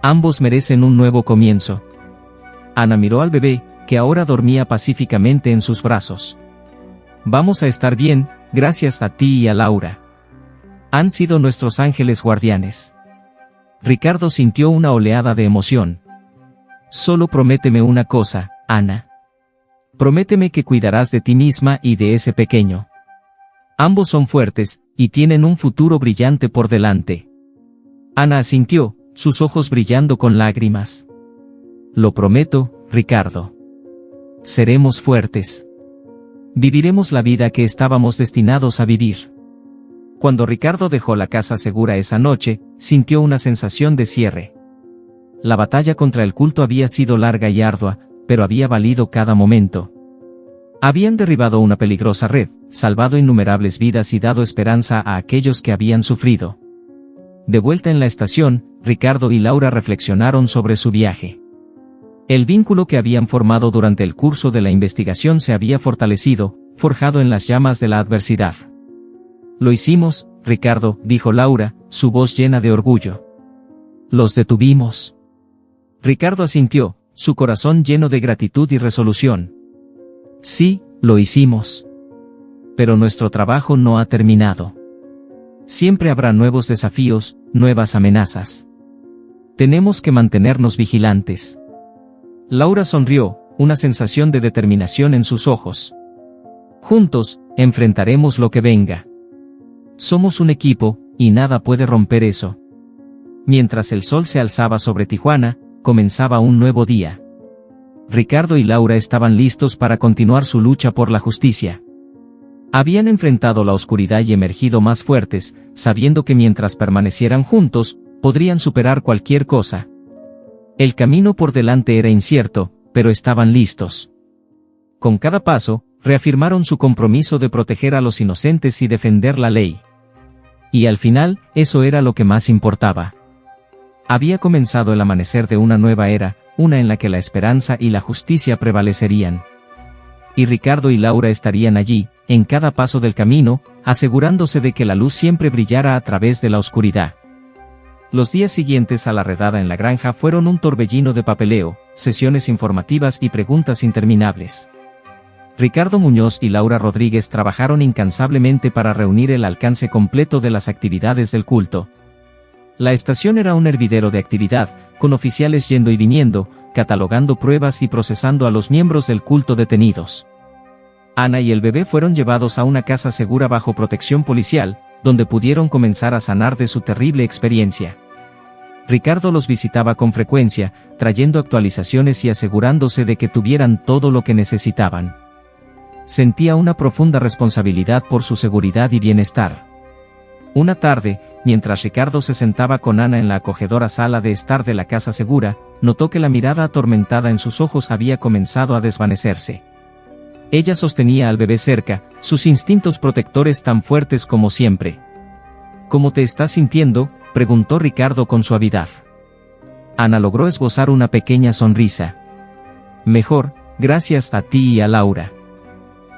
Ambos merecen un nuevo comienzo». Ana miró al bebé, que ahora dormía pacíficamente en sus brazos. «Vamos a estar bien, gracias a ti y a Laura. Han sido nuestros ángeles guardianes». Ricardo sintió una oleada de emoción. «Solo prométeme una cosa, Ana. Prométeme que cuidarás de ti misma y de ese pequeño. Ambos son fuertes, y tienen un futuro brillante por delante». Ana asintió, sus ojos brillando con lágrimas. «Lo prometo, Ricardo. Seremos fuertes. Viviremos la vida que estábamos destinados a vivir». Cuando Ricardo dejó la casa segura esa noche, sintió una sensación de cierre. La batalla contra el culto había sido larga y ardua, pero había valido cada momento. Habían derribado una peligrosa red, salvado innumerables vidas y dado esperanza a aquellos que habían sufrido. De vuelta en la estación, Ricardo y Laura reflexionaron sobre su viaje. El vínculo que habían formado durante el curso de la investigación se había fortalecido, forjado en las llamas de la adversidad. «Lo hicimos, Ricardo», dijo Laura, su voz llena de orgullo. «Los detuvimos». Ricardo asintió, su corazón lleno de gratitud y resolución. «Sí, lo hicimos. Pero nuestro trabajo no ha terminado. Siempre habrá nuevos desafíos, nuevas amenazas. Tenemos que mantenernos vigilantes». Laura sonrió, una sensación de determinación en sus ojos. «Juntos, enfrentaremos lo que venga. Somos un equipo, y nada puede romper eso». Mientras el sol se alzaba sobre Tijuana, comenzaba un nuevo día. Ricardo y Laura estaban listos para continuar su lucha por la justicia. Habían enfrentado la oscuridad y emergido más fuertes, sabiendo que mientras permanecieran juntos, podrían superar cualquier cosa. El camino por delante era incierto, pero estaban listos. Con cada paso, reafirmaron su compromiso de proteger a los inocentes y defender la ley. Y al final, eso era lo que más importaba. Había comenzado el amanecer de una nueva era, una en la que la esperanza y la justicia prevalecerían. Y Ricardo y Laura estarían allí, en cada paso del camino, asegurándose de que la luz siempre brillara a través de la oscuridad. Los días siguientes a la redada en la granja fueron un torbellino de papeleo, sesiones informativas y preguntas interminables. Ricardo Muñoz y Laura Rodríguez trabajaron incansablemente para reunir el alcance completo de las actividades del culto. La estación era un hervidero de actividad, con oficiales yendo y viniendo, catalogando pruebas y procesando a los miembros del culto detenidos. Ana y el bebé fueron llevados a una casa segura bajo protección policial, donde pudieron comenzar a sanar de su terrible experiencia. Ricardo los visitaba con frecuencia, trayendo actualizaciones y asegurándose de que tuvieran todo lo que necesitaban. Sentía una profunda responsabilidad por su seguridad y bienestar. Una tarde, mientras Ricardo se sentaba con Ana en la acogedora sala de estar de la casa segura, notó que la mirada atormentada en sus ojos había comenzado a desvanecerse. Ella sostenía al bebé cerca, sus instintos protectores tan fuertes como siempre. ¿Cómo te estás sintiendo?, preguntó Ricardo con suavidad. Ana logró esbozar una pequeña sonrisa. Mejor, gracias a ti y a Laura.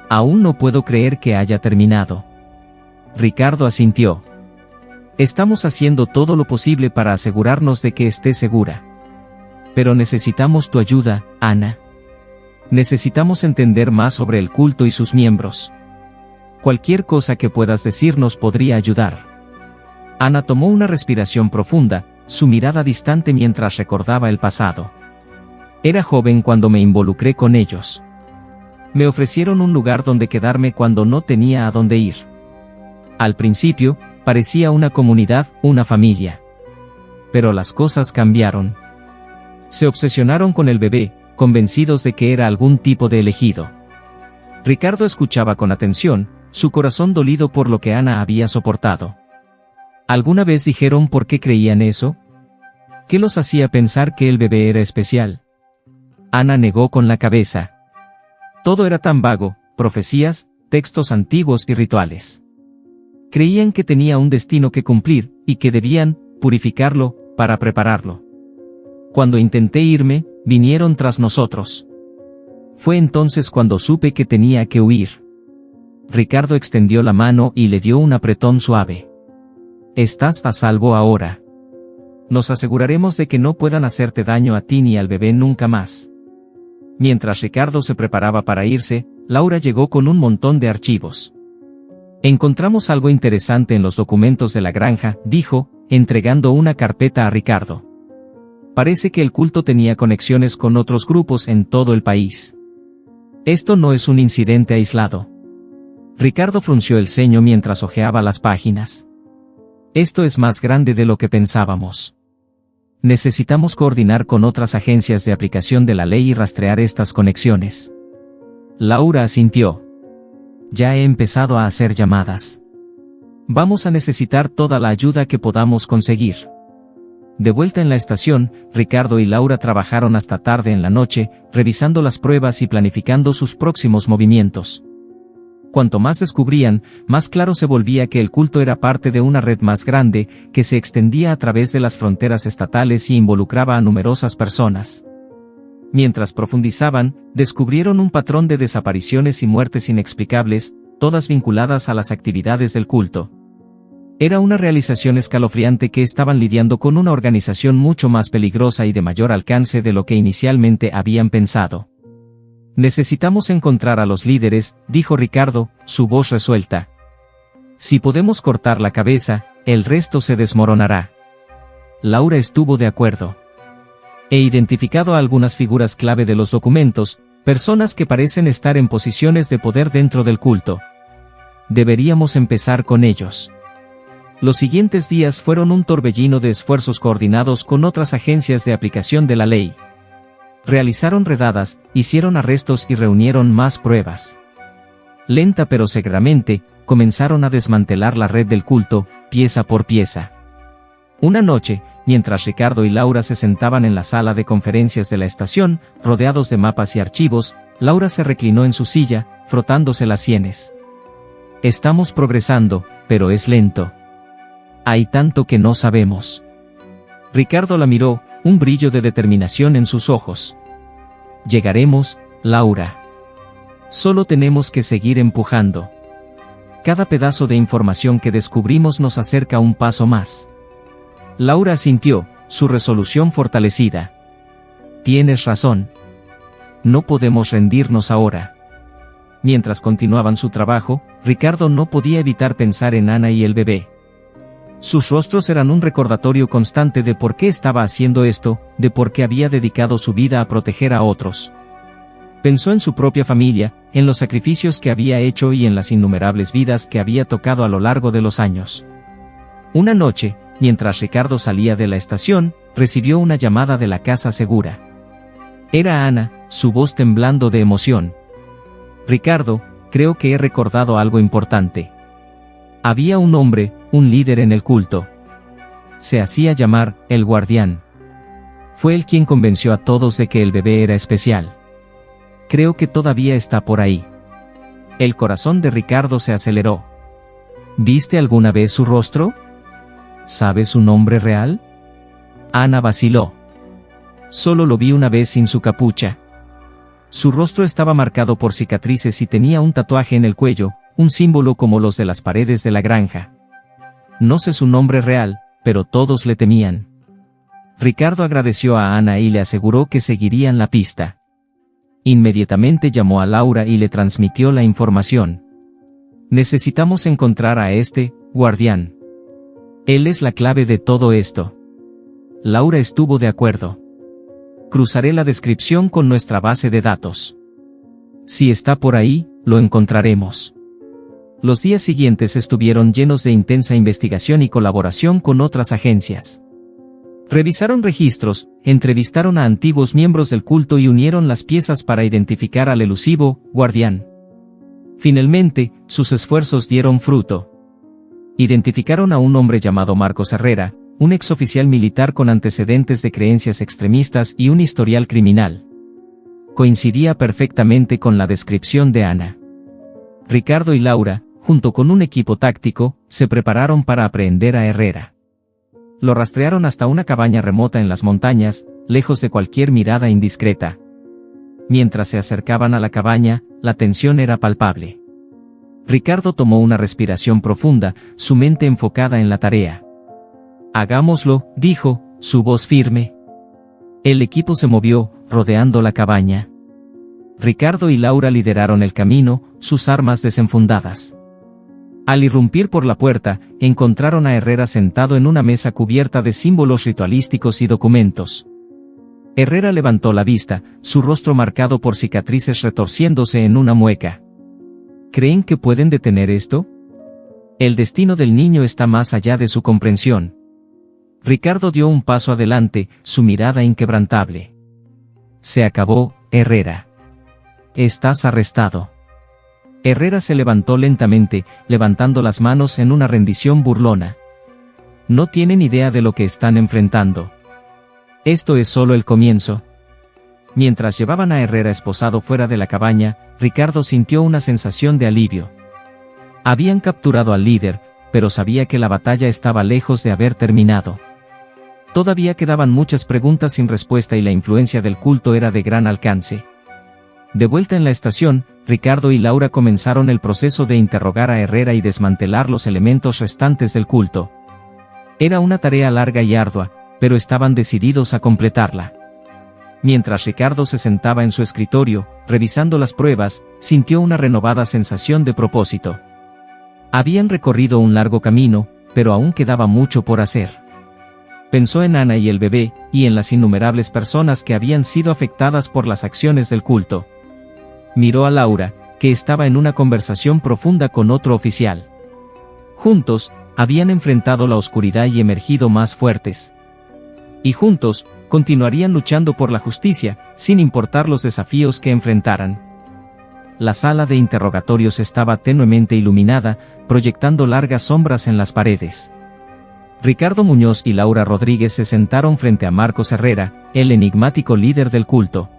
Aún no puedo creer que haya terminado. Ricardo asintió. Estamos haciendo todo lo posible para asegurarnos de que esté segura. Pero necesitamos tu ayuda, Ana. Necesitamos entender más sobre el culto y sus miembros. Cualquier cosa que puedas decirnos podría ayudar. Ana tomó una respiración profunda, su mirada distante mientras recordaba el pasado. Era joven cuando me involucré con ellos. Me ofrecieron un lugar donde quedarme cuando no tenía a dónde ir. Al principio, parecía una comunidad, una familia. Pero las cosas cambiaron. Se obsesionaron con el bebé, convencidos de que era algún tipo de elegido. Ricardo escuchaba con atención, su corazón dolido por lo que Ana había soportado. ¿Alguna vez dijeron por qué creían eso? ¿Qué los hacía pensar que el bebé era especial? Ana negó con la cabeza. Todo era tan vago, profecías, textos antiguos y rituales. Creían que tenía un destino que cumplir, y que debían purificarlo, para prepararlo. Cuando intenté irme, vinieron tras nosotros. Fue entonces cuando supe que tenía que huir. Ricardo extendió la mano y le dio un apretón suave. Estás a salvo ahora. Nos aseguraremos de que no puedan hacerte daño a ti ni al bebé nunca más. Mientras Ricardo se preparaba para irse, Laura llegó con un montón de archivos. Encontramos algo interesante en los documentos de la granja, dijo, entregando una carpeta a Ricardo. Parece que el culto tenía conexiones con otros grupos en todo el país. Esto no es un incidente aislado. Ricardo frunció el ceño mientras hojeaba las páginas. Esto es más grande de lo que pensábamos. Necesitamos coordinar con otras agencias de aplicación de la ley y rastrear estas conexiones. Laura asintió. Ya he empezado a hacer llamadas. Vamos a necesitar toda la ayuda que podamos conseguir. De vuelta en la estación, Ricardo y Laura trabajaron hasta tarde en la noche, revisando las pruebas y planificando sus próximos movimientos. Cuanto más descubrían, más claro se volvía que el culto era parte de una red más grande, que se extendía a través de las fronteras estatales y involucraba a numerosas personas. Mientras profundizaban, descubrieron un patrón de desapariciones y muertes inexplicables, todas vinculadas a las actividades del culto. Era una realización escalofriante que estaban lidiando con una organización mucho más peligrosa y de mayor alcance de lo que inicialmente habían pensado. Necesitamos encontrar a los líderes, dijo Ricardo, su voz resuelta. Si podemos cortar la cabeza, el resto se desmoronará. Laura estuvo de acuerdo. He identificado a algunas figuras clave de los documentos, personas que parecen estar en posiciones de poder dentro del culto. Deberíamos empezar con ellos. Los siguientes días fueron un torbellino de esfuerzos coordinados con otras agencias de aplicación de la ley. Realizaron redadas, hicieron arrestos y reunieron más pruebas. Lenta pero seguramente, comenzaron a desmantelar la red del culto, pieza por pieza. Una noche, mientras Ricardo y Laura se sentaban en la sala de conferencias de la estación, rodeados de mapas y archivos, Laura se reclinó en su silla, frotándose las sienes. Estamos progresando, pero es lento. Hay tanto que no sabemos. Ricardo la miró, un brillo de determinación en sus ojos. Llegaremos, Laura. Solo tenemos que seguir empujando. Cada pedazo de información que descubrimos nos acerca un paso más. Laura asintió, su resolución fortalecida. Tienes razón. No podemos rendirnos ahora. Mientras continuaban su trabajo, Ricardo no podía evitar pensar en Ana y el bebé. Sus rostros eran un recordatorio constante de por qué estaba haciendo esto, de por qué había dedicado su vida a proteger a otros. Pensó en su propia familia, en los sacrificios que había hecho y en las innumerables vidas que había tocado a lo largo de los años. Una noche, mientras Ricardo salía de la estación, recibió una llamada de la casa segura. Era Ana, su voz temblando de emoción. Ricardo, creo que he recordado algo importante. Había un hombre, un líder en el culto. Se hacía llamar, el Guardián. Fue él quien convenció a todos de que el bebé era especial. Creo que todavía está por ahí. El corazón de Ricardo se aceleró. ¿Viste alguna vez su rostro? ¿Sabes su nombre real? Ana vaciló. Solo lo vi una vez sin su capucha. Su rostro estaba marcado por cicatrices y tenía un tatuaje en el cuello, un símbolo como los de las paredes de la granja. No sé su nombre real, pero todos le temían. Ricardo agradeció a Ana y le aseguró que seguirían la pista. Inmediatamente llamó a Laura y le transmitió la información. Necesitamos encontrar a este guardián. Él es la clave de todo esto. Laura estuvo de acuerdo. Cruzaré la descripción con nuestra base de datos. Si está por ahí, lo encontraremos. Los días siguientes estuvieron llenos de intensa investigación y colaboración con otras agencias. Revisaron registros, entrevistaron a antiguos miembros del culto y unieron las piezas para identificar al elusivo guardián. Finalmente, sus esfuerzos dieron fruto. Identificaron a un hombre llamado Marcos Herrera, un exoficial militar con antecedentes de creencias extremistas y un historial criminal. Coincidía perfectamente con la descripción de Ana. Ricardo y Laura, junto con un equipo táctico, se prepararon para apreender a Herrera. Lo rastrearon hasta una cabaña remota en las montañas, lejos de cualquier mirada indiscreta. Mientras se acercaban a la cabaña, la tensión era palpable. Ricardo tomó una respiración profunda, su mente enfocada en la tarea. Hagámoslo, dijo, su voz firme. El equipo se movió, rodeando la cabaña. Ricardo y Laura lideraron el camino, sus armas desenfundadas. Al irrumpir por la puerta, encontraron a Herrera sentado en una mesa cubierta de símbolos ritualísticos y documentos. Herrera levantó la vista, su rostro marcado por cicatrices retorciéndose en una mueca. ¿Creen que pueden detener esto? El destino del niño está más allá de su comprensión. Ricardo dio un paso adelante, su mirada inquebrantable. Se acabó, Herrera. Estás arrestado. Herrera se levantó lentamente, levantando las manos en una rendición burlona. No tienen idea de lo que están enfrentando. Esto es solo el comienzo. Mientras llevaban a Herrera esposado fuera de la cabaña, Ricardo sintió una sensación de alivio. Habían capturado al líder, pero sabía que la batalla estaba lejos de haber terminado. Todavía quedaban muchas preguntas sin respuesta y la influencia del culto era de gran alcance. De vuelta en la estación, Ricardo y Laura comenzaron el proceso de interrogar a Herrera y desmantelar los elementos restantes del culto. Era una tarea larga y ardua, pero estaban decididos a completarla. Mientras Ricardo se sentaba en su escritorio, revisando las pruebas, sintió una renovada sensación de propósito. Habían recorrido un largo camino, pero aún quedaba mucho por hacer. Pensó en Ana y el bebé, y en las innumerables personas que habían sido afectadas por las acciones del culto. Miró a Laura, que estaba en una conversación profunda con otro oficial. Juntos, habían enfrentado la oscuridad y emergido más fuertes. Y juntos, continuarían luchando por la justicia, sin importar los desafíos que enfrentaran. La sala de interrogatorios estaba tenuemente iluminada, proyectando largas sombras en las paredes. Ricardo Muñoz y Laura Rodríguez se sentaron frente a Marcos Herrera, el enigmático líder del culto.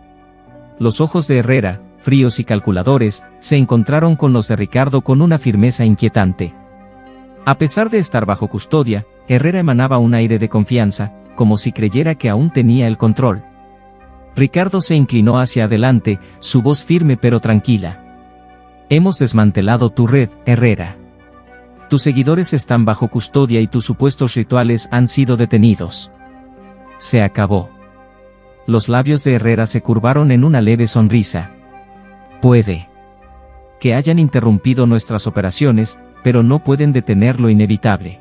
Los ojos de Herrera, fríos y calculadores, se encontraron con los de Ricardo con una firmeza inquietante. A pesar de estar bajo custodia, Herrera emanaba un aire de confianza, como si creyera que aún tenía el control. Ricardo se inclinó hacia adelante, su voz firme pero tranquila. Hemos desmantelado tu red, Herrera. Tus seguidores están bajo custodia y tus supuestos rituales han sido detenidos. Se acabó. Los labios de Herrera se curvaron en una leve sonrisa. Puede que hayan interrumpido nuestras operaciones, pero no pueden detener lo inevitable.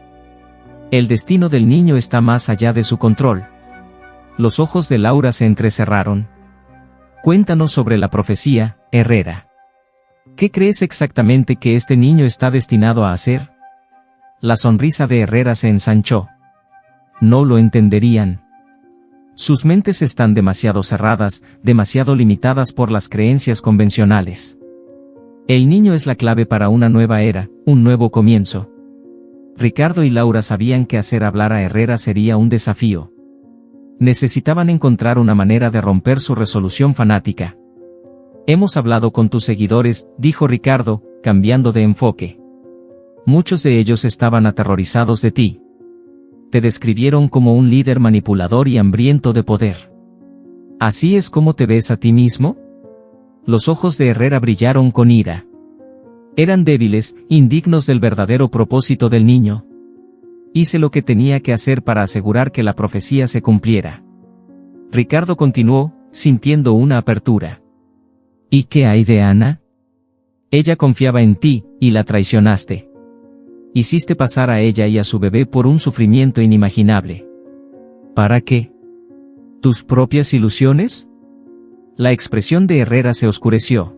El destino del niño está más allá de su control. Los ojos de Laura se entrecerraron. Cuéntanos sobre la profecía, Herrera. ¿Qué crees exactamente que este niño está destinado a hacer? La sonrisa de Herrera se ensanchó. No lo entenderían. Sus mentes están demasiado cerradas, demasiado limitadas por las creencias convencionales. El niño es la clave para una nueva era, un nuevo comienzo. Ricardo y Laura sabían que hacer hablar a Herrera sería un desafío. Necesitaban encontrar una manera de romper su resolución fanática. Hemos hablado con tus seguidores, dijo Ricardo, cambiando de enfoque. Muchos de ellos estaban aterrorizados de ti. Te describieron como un líder manipulador y hambriento de poder. ¿Así es como te ves a ti mismo? Los ojos de Herrera brillaron con ira. Eran débiles, indignos del verdadero propósito del niño. Hice lo que tenía que hacer para asegurar que la profecía se cumpliera. Ricardo continuó, sintiendo una apertura. ¿Y qué hay de Ana? Ella confiaba en ti, y la traicionaste. Hiciste pasar a ella y a su bebé por un sufrimiento inimaginable. ¿Para qué? ¿Tus propias ilusiones? La expresión de Herrera se oscureció.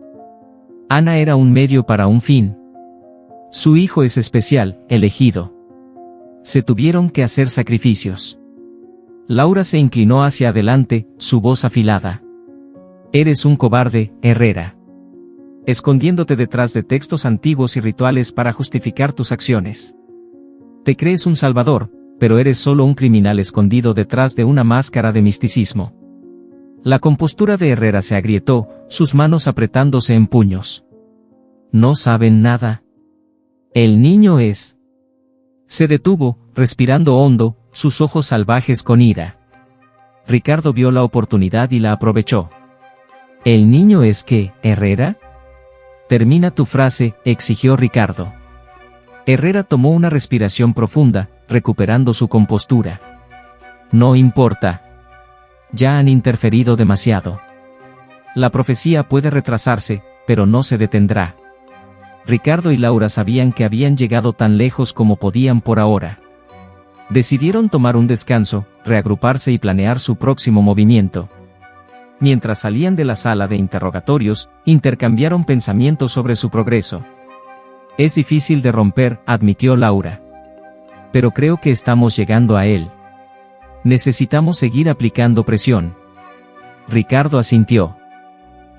Ana era un medio para un fin. Su hijo es especial, elegido. Se tuvieron que hacer sacrificios. Laura se inclinó hacia adelante, su voz afilada. Eres un cobarde, Herrera. Escondiéndote detrás de textos antiguos y rituales para justificar tus acciones. Te crees un salvador, pero eres solo un criminal escondido detrás de una máscara de misticismo. La compostura de Herrera se agrietó, sus manos apretándose en puños. No saben nada. El niño es... Se detuvo, respirando hondo, sus ojos salvajes con ira. Ricardo vio la oportunidad y la aprovechó. ¿El niño es qué, Herrera? Termina tu frase, exigió Ricardo. Herrera tomó una respiración profunda, recuperando su compostura. No importa. Ya han interferido demasiado. La profecía puede retrasarse, pero no se detendrá. Ricardo y Laura sabían que habían llegado tan lejos como podían por ahora. Decidieron tomar un descanso, reagruparse y planear su próximo movimiento. Mientras salían de la sala de interrogatorios, intercambiaron pensamientos sobre su progreso. Es difícil de romper, admitió Laura. Pero creo que estamos llegando a él. Necesitamos seguir aplicando presión. Ricardo asintió.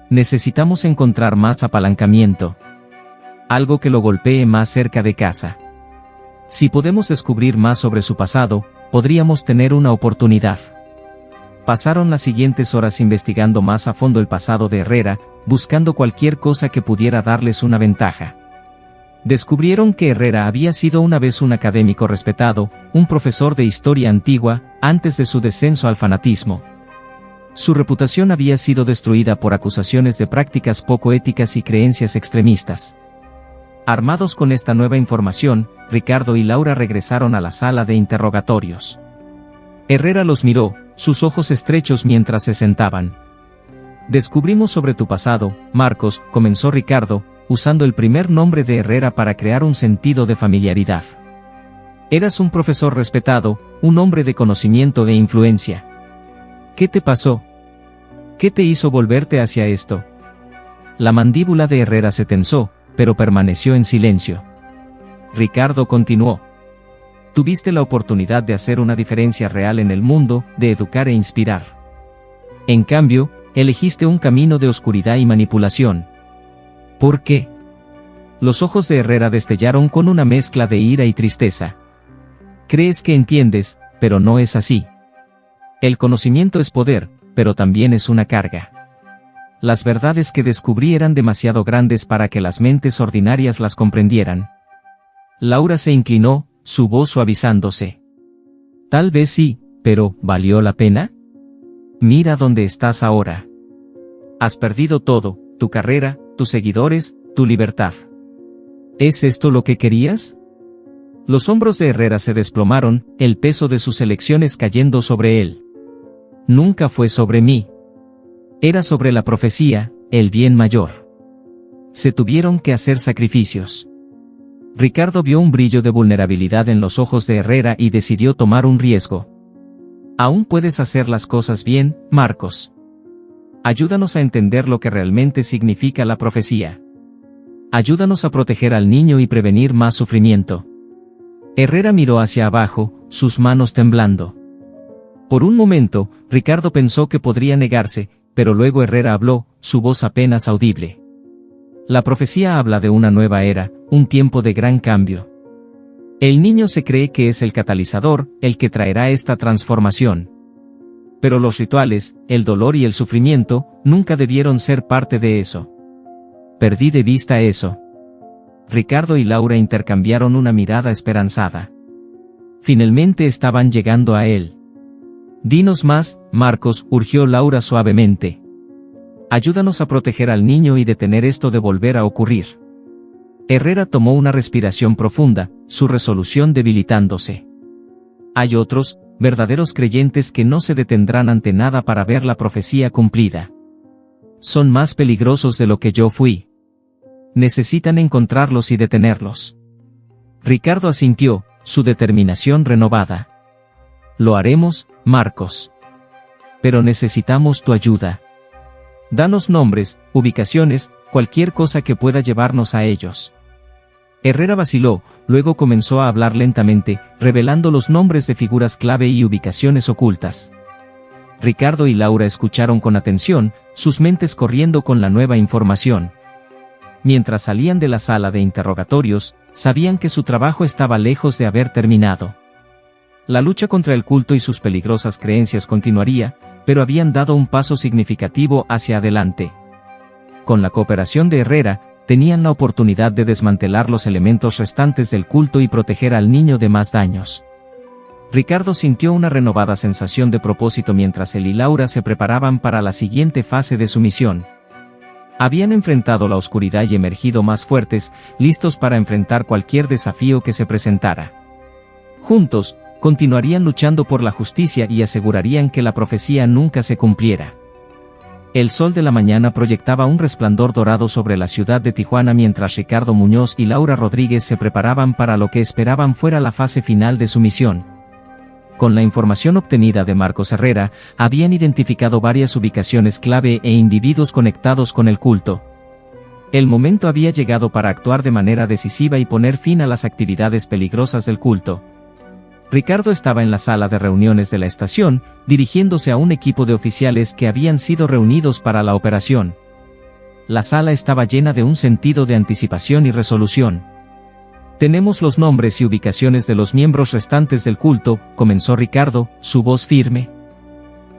Necesitamos encontrar más apalancamiento. Algo que lo golpee más cerca de casa. Si podemos descubrir más sobre su pasado, podríamos tener una oportunidad. Pasaron las siguientes horas investigando más a fondo el pasado de Herrera, buscando cualquier cosa que pudiera darles una ventaja. Descubrieron que Herrera había sido una vez un académico respetado, un profesor de historia antigua, antes de su descenso al fanatismo. Su reputación había sido destruida por acusaciones de prácticas poco éticas y creencias extremistas. Armados con esta nueva información, Ricardo y Laura regresaron a la sala de interrogatorios. Herrera los miró, sus ojos estrechos mientras se sentaban. Descubrimos sobre tu pasado, Marcos, comenzó Ricardo, usando el primer nombre de Herrera para crear un sentido de familiaridad. Eras un profesor respetado, un hombre de conocimiento e influencia. ¿Qué te pasó? ¿Qué te hizo volverte hacia esto? La mandíbula de Herrera se tensó, pero permaneció en silencio. Ricardo continuó. Tuviste la oportunidad de hacer una diferencia real en el mundo, de educar e inspirar. En cambio, elegiste un camino de oscuridad y manipulación. ¿Por qué? Los ojos de Herrera destellaron con una mezcla de ira y tristeza. Crees que entiendes, pero no es así. El conocimiento es poder, pero también es una carga. Las verdades que descubrí eran demasiado grandes para que las mentes ordinarias las comprendieran. Laura se inclinó, su voz suavizándose. Tal vez sí, Pero, ¿valió la pena? Mira dónde estás ahora. Has perdido todo, tu carrera, tus seguidores, tu libertad. ¿Es esto lo que querías? Los hombros de Herrera se desplomaron, el peso de sus elecciones cayendo sobre él. Nunca fue sobre mí. Era sobre la profecía, el bien mayor. Se tuvieron que hacer sacrificios. Ricardo vio un brillo de vulnerabilidad en los ojos de Herrera y decidió tomar un riesgo. Aún puedes hacer las cosas bien, Marcos. Ayúdanos a entender lo que realmente significa la profecía. Ayúdanos a proteger al niño y prevenir más sufrimiento. Herrera miró hacia abajo, sus manos temblando. Por un momento, Ricardo pensó que podría negarse, pero luego Herrera habló, su voz apenas audible. La profecía habla de una nueva era, un tiempo de gran cambio. El niño se cree que es el catalizador, el que traerá esta transformación. Pero los rituales, el dolor y el sufrimiento, nunca debieron ser parte de eso. Perdí de vista eso. Ricardo y Laura intercambiaron una mirada esperanzada. Finalmente estaban llegando a él. Dinos más, Marcos, urgió Laura suavemente. Ayúdanos a proteger al niño y detener esto de volver a ocurrir. Herrera tomó una respiración profunda, su resolución debilitándose. Hay otros, verdaderos creyentes que no se detendrán ante nada para ver la profecía cumplida. Son más peligrosos de lo que yo fui. Necesitan encontrarlos y detenerlos. Ricardo asintió, su determinación renovada. Lo haremos, Marcos. Pero necesitamos tu ayuda. Danos nombres, ubicaciones, cualquier cosa que pueda llevarnos a ellos. Herrera vaciló, luego comenzó a hablar lentamente, revelando los nombres de figuras clave y ubicaciones ocultas. Ricardo y Laura escucharon con atención, sus mentes corriendo con la nueva información. Mientras salían de la sala de interrogatorios, sabían que su trabajo estaba lejos de haber terminado. La lucha contra el culto y sus peligrosas creencias continuaría, pero habían dado un paso significativo hacia adelante. Con la cooperación de Herrera, tenían la oportunidad de desmantelar los elementos restantes del culto y proteger al niño de más daños. Ricardo sintió una renovada sensación de propósito mientras él y Laura se preparaban para la siguiente fase de su misión. Habían enfrentado la oscuridad y emergido más fuertes, listos para enfrentar cualquier desafío que se presentara. Juntos, continuarían luchando por la justicia y asegurarían que la profecía nunca se cumpliera. El sol de la mañana proyectaba un resplandor dorado sobre la ciudad de Tijuana mientras Ricardo Muñoz y Laura Rodríguez se preparaban para lo que esperaban fuera la fase final de su misión. Con la información obtenida de Marcos Herrera, habían identificado varias ubicaciones clave e individuos conectados con el culto. El momento había llegado para actuar de manera decisiva y poner fin a las actividades peligrosas del culto. Ricardo estaba en la sala de reuniones de la estación, dirigiéndose a un equipo de oficiales que habían sido reunidos para la operación. La sala estaba llena de un sentido de anticipación y resolución. Tenemos los nombres y ubicaciones de los miembros restantes del culto, comenzó Ricardo, su voz firme.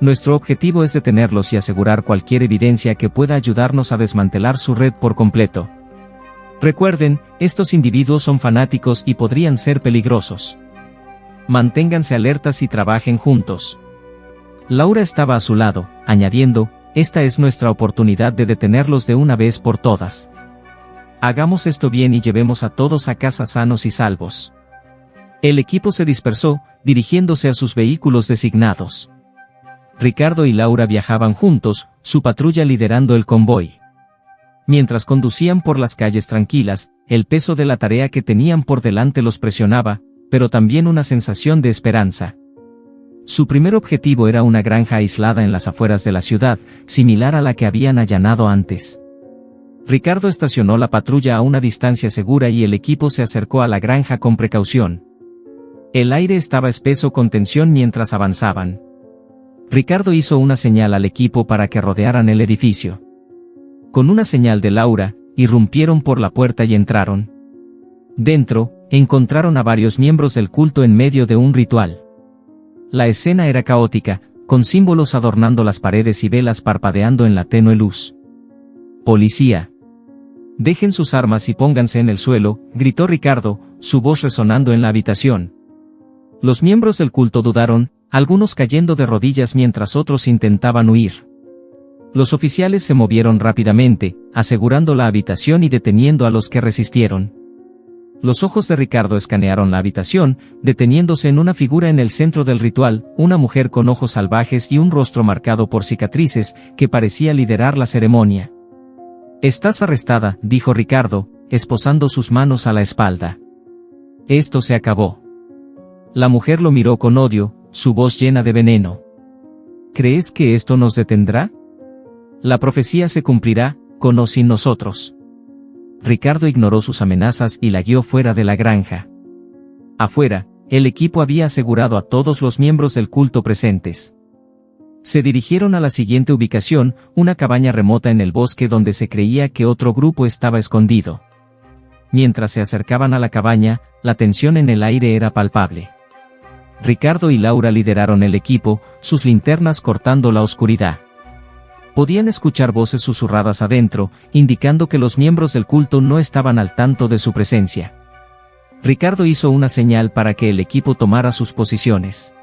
Nuestro objetivo es detenerlos y asegurar cualquier evidencia que pueda ayudarnos a desmantelar su red por completo. Recuerden, estos individuos son fanáticos y podrían ser peligrosos. Manténganse alertas y trabajen juntos. Laura estaba a su lado, añadiendo, esta es nuestra oportunidad de detenerlos de una vez por todas. Hagamos esto bien y llevemos a todos a casa sanos y salvos. El equipo se dispersó, dirigiéndose a sus vehículos designados. Ricardo y Laura viajaban juntos, su patrulla liderando el convoy. Mientras conducían por las calles tranquilas, el peso de la tarea que tenían por delante los presionaba, pero también una sensación de esperanza. Su primer objetivo era una granja aislada en las afueras de la ciudad, similar a la que habían allanado antes. Ricardo estacionó la patrulla a una distancia segura y el equipo se acercó a la granja con precaución. El aire estaba espeso con tensión mientras avanzaban. Ricardo hizo una señal al equipo para que rodearan el edificio. Con una señal de Laura, irrumpieron por la puerta y entraron. Dentro, encontraron a varios miembros del culto en medio de un ritual. La escena era caótica, con símbolos adornando las paredes y velas parpadeando en la tenue luz. «Policía. Dejen sus armas y pónganse en el suelo», gritó Ricardo, su voz resonando en la habitación. Los miembros del culto dudaron, algunos cayendo de rodillas mientras otros intentaban huir. Los oficiales se movieron rápidamente, asegurando la habitación y deteniendo a los que resistieron. Los ojos de Ricardo escanearon la habitación, deteniéndose en una figura en el centro del ritual, una mujer con ojos salvajes y un rostro marcado por cicatrices, que parecía liderar la ceremonia. «Estás arrestada», dijo Ricardo, esposando sus manos a la espalda. «Esto se acabó». La mujer lo miró con odio, su voz llena de veneno. «¿Crees que esto nos detendrá? La profecía se cumplirá, con o sin nosotros». Ricardo ignoró sus amenazas y la guió fuera de la granja. Afuera, el equipo había asegurado a todos los miembros del culto presentes. Se dirigieron a la siguiente ubicación, una cabaña remota en el bosque donde se creía que otro grupo estaba escondido. Mientras se acercaban a la cabaña, la tensión en el aire era palpable. Ricardo y Laura lideraron el equipo, sus linternas cortando la oscuridad. Podían escuchar voces susurradas adentro, indicando que los miembros del culto no estaban al tanto de su presencia. Ricardo hizo una señal para que el equipo tomara sus posiciones.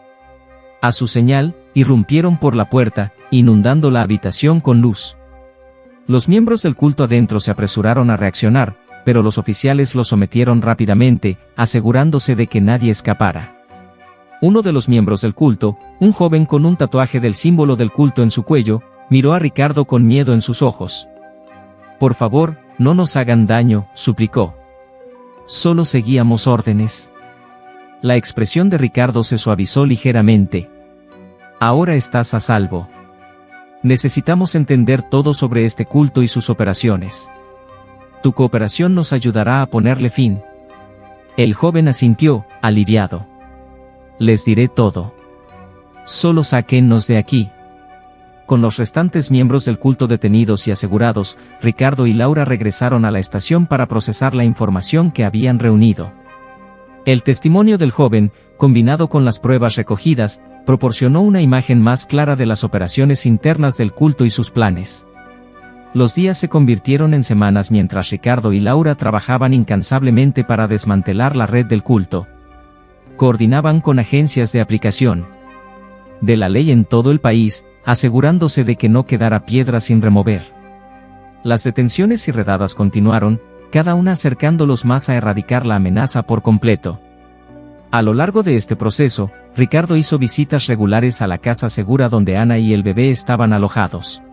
A su señal, irrumpieron por la puerta, inundando la habitación con luz. Los miembros del culto adentro se apresuraron a reaccionar, pero los oficiales los sometieron rápidamente, asegurándose de que nadie escapara. Uno de los miembros del culto, un joven con un tatuaje del símbolo del culto en su cuello, miró a Ricardo con miedo en sus ojos. «Por favor, no nos hagan daño», suplicó. «Solo seguíamos órdenes». La expresión de Ricardo se suavizó ligeramente. «Ahora estás a salvo. Necesitamos entender todo sobre este culto y sus operaciones. Tu cooperación nos ayudará a ponerle fin». El joven asintió, aliviado. «Les diré todo. Solo sáquennos de aquí». Con los restantes miembros del culto detenidos y asegurados, Ricardo y Laura regresaron a la estación para procesar la información que habían reunido. El testimonio del joven, combinado con las pruebas recogidas, proporcionó una imagen más clara de las operaciones internas del culto y sus planes. Los días se convirtieron en semanas mientras Ricardo y Laura trabajaban incansablemente para desmantelar la red del culto. Coordinaban con agencias de aplicación de la ley en todo el país, asegurándose de que no quedara piedra sin remover. Las detenciones y redadas continuaron, cada una acercándolos más a erradicar la amenaza por completo. A lo largo de este proceso, Ricardo hizo visitas regulares a la casa segura donde Ana y el bebé estaban alojados.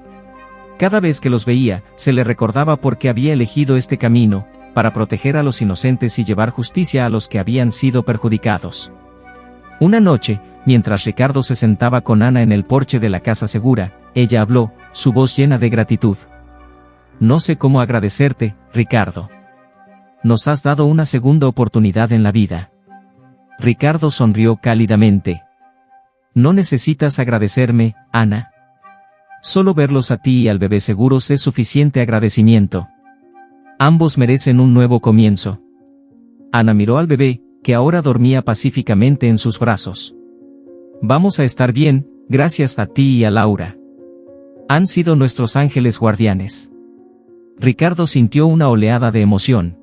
Cada vez que los veía, se le recordaba por qué había elegido este camino, para proteger a los inocentes y llevar justicia a los que habían sido perjudicados. Una noche, mientras Ricardo se sentaba con Ana en el porche de la casa segura, ella habló, su voz llena de gratitud. «No sé cómo agradecerte, Ricardo. Nos has dado una segunda oportunidad en la vida». Ricardo sonrió cálidamente. «No necesitas agradecerme, Ana. Solo verlos a ti y al bebé seguros es suficiente agradecimiento. Ambos merecen un nuevo comienzo». Ana miró al bebé, que ahora dormía pacíficamente en sus brazos. «Vamos a estar bien, gracias a ti y a Laura. Han sido nuestros ángeles guardianes». Ricardo sintió una oleada de emoción.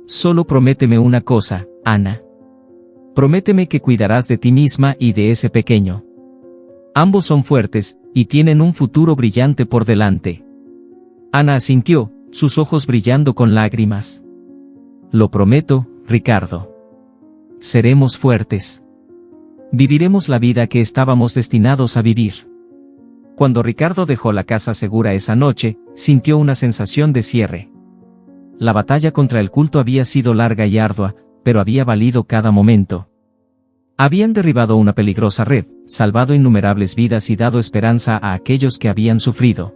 «Solo prométeme una cosa, Ana. Prométeme que cuidarás de ti misma y de ese pequeño. Ambos son fuertes, y tienen un futuro brillante por delante». Ana asintió, sus ojos brillando con lágrimas. «Lo prometo, Ricardo. Seremos fuertes. Viviremos la vida que estábamos destinados a vivir». Cuando Ricardo dejó la casa segura esa noche, sintió una sensación de cierre. La batalla contra el culto había sido larga y ardua, pero había valido cada momento. Habían derribado una peligrosa red, salvado innumerables vidas y dado esperanza a aquellos que habían sufrido.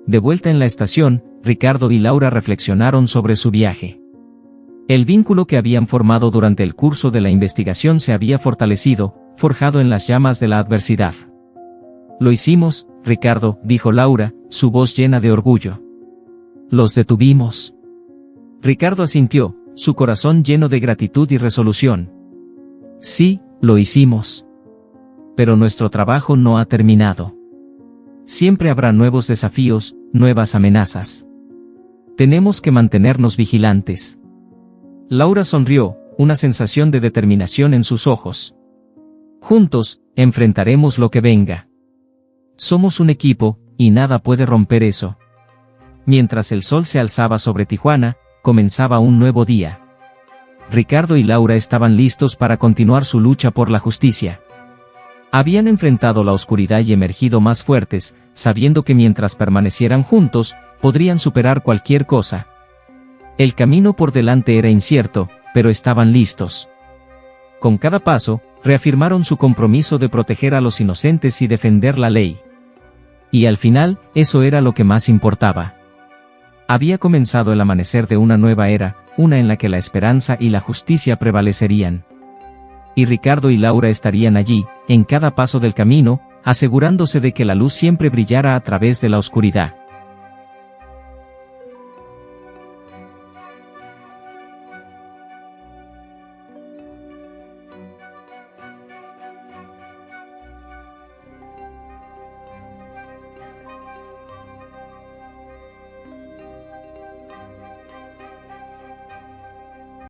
De vuelta en la estación, Ricardo y Laura reflexionaron sobre su viaje. El vínculo que habían formado durante el curso de la investigación se había fortalecido, forjado en las llamas de la adversidad. «Lo hicimos, Ricardo», dijo Laura, su voz llena de orgullo. «Los detuvimos». Ricardo asintió, su corazón lleno de gratitud y resolución. «Sí, lo hicimos. Pero nuestro trabajo no ha terminado. Siempre habrá nuevos desafíos, nuevas amenazas. Tenemos que mantenernos vigilantes». Laura sonrió, una sensación de determinación en sus ojos. Juntos, enfrentaremos lo que venga. Somos un equipo, y nada puede romper eso. Mientras el sol se alzaba sobre Tijuana, comenzaba un nuevo día. Ricardo y Laura estaban listos para continuar su lucha por la justicia. Habían enfrentado la oscuridad y emergido más fuertes, sabiendo que mientras permanecieran juntos, podrían superar cualquier cosa. El camino por delante era incierto, pero estaban listos. Con cada paso, reafirmaron su compromiso de proteger a los inocentes y defender la ley. Y al final, eso era lo que más importaba. Había comenzado el amanecer de una nueva era, una en la que la esperanza y la justicia prevalecerían. Y Ricardo y Laura estarían allí, en cada paso del camino, asegurándose de que la luz siempre brillara a través de la oscuridad.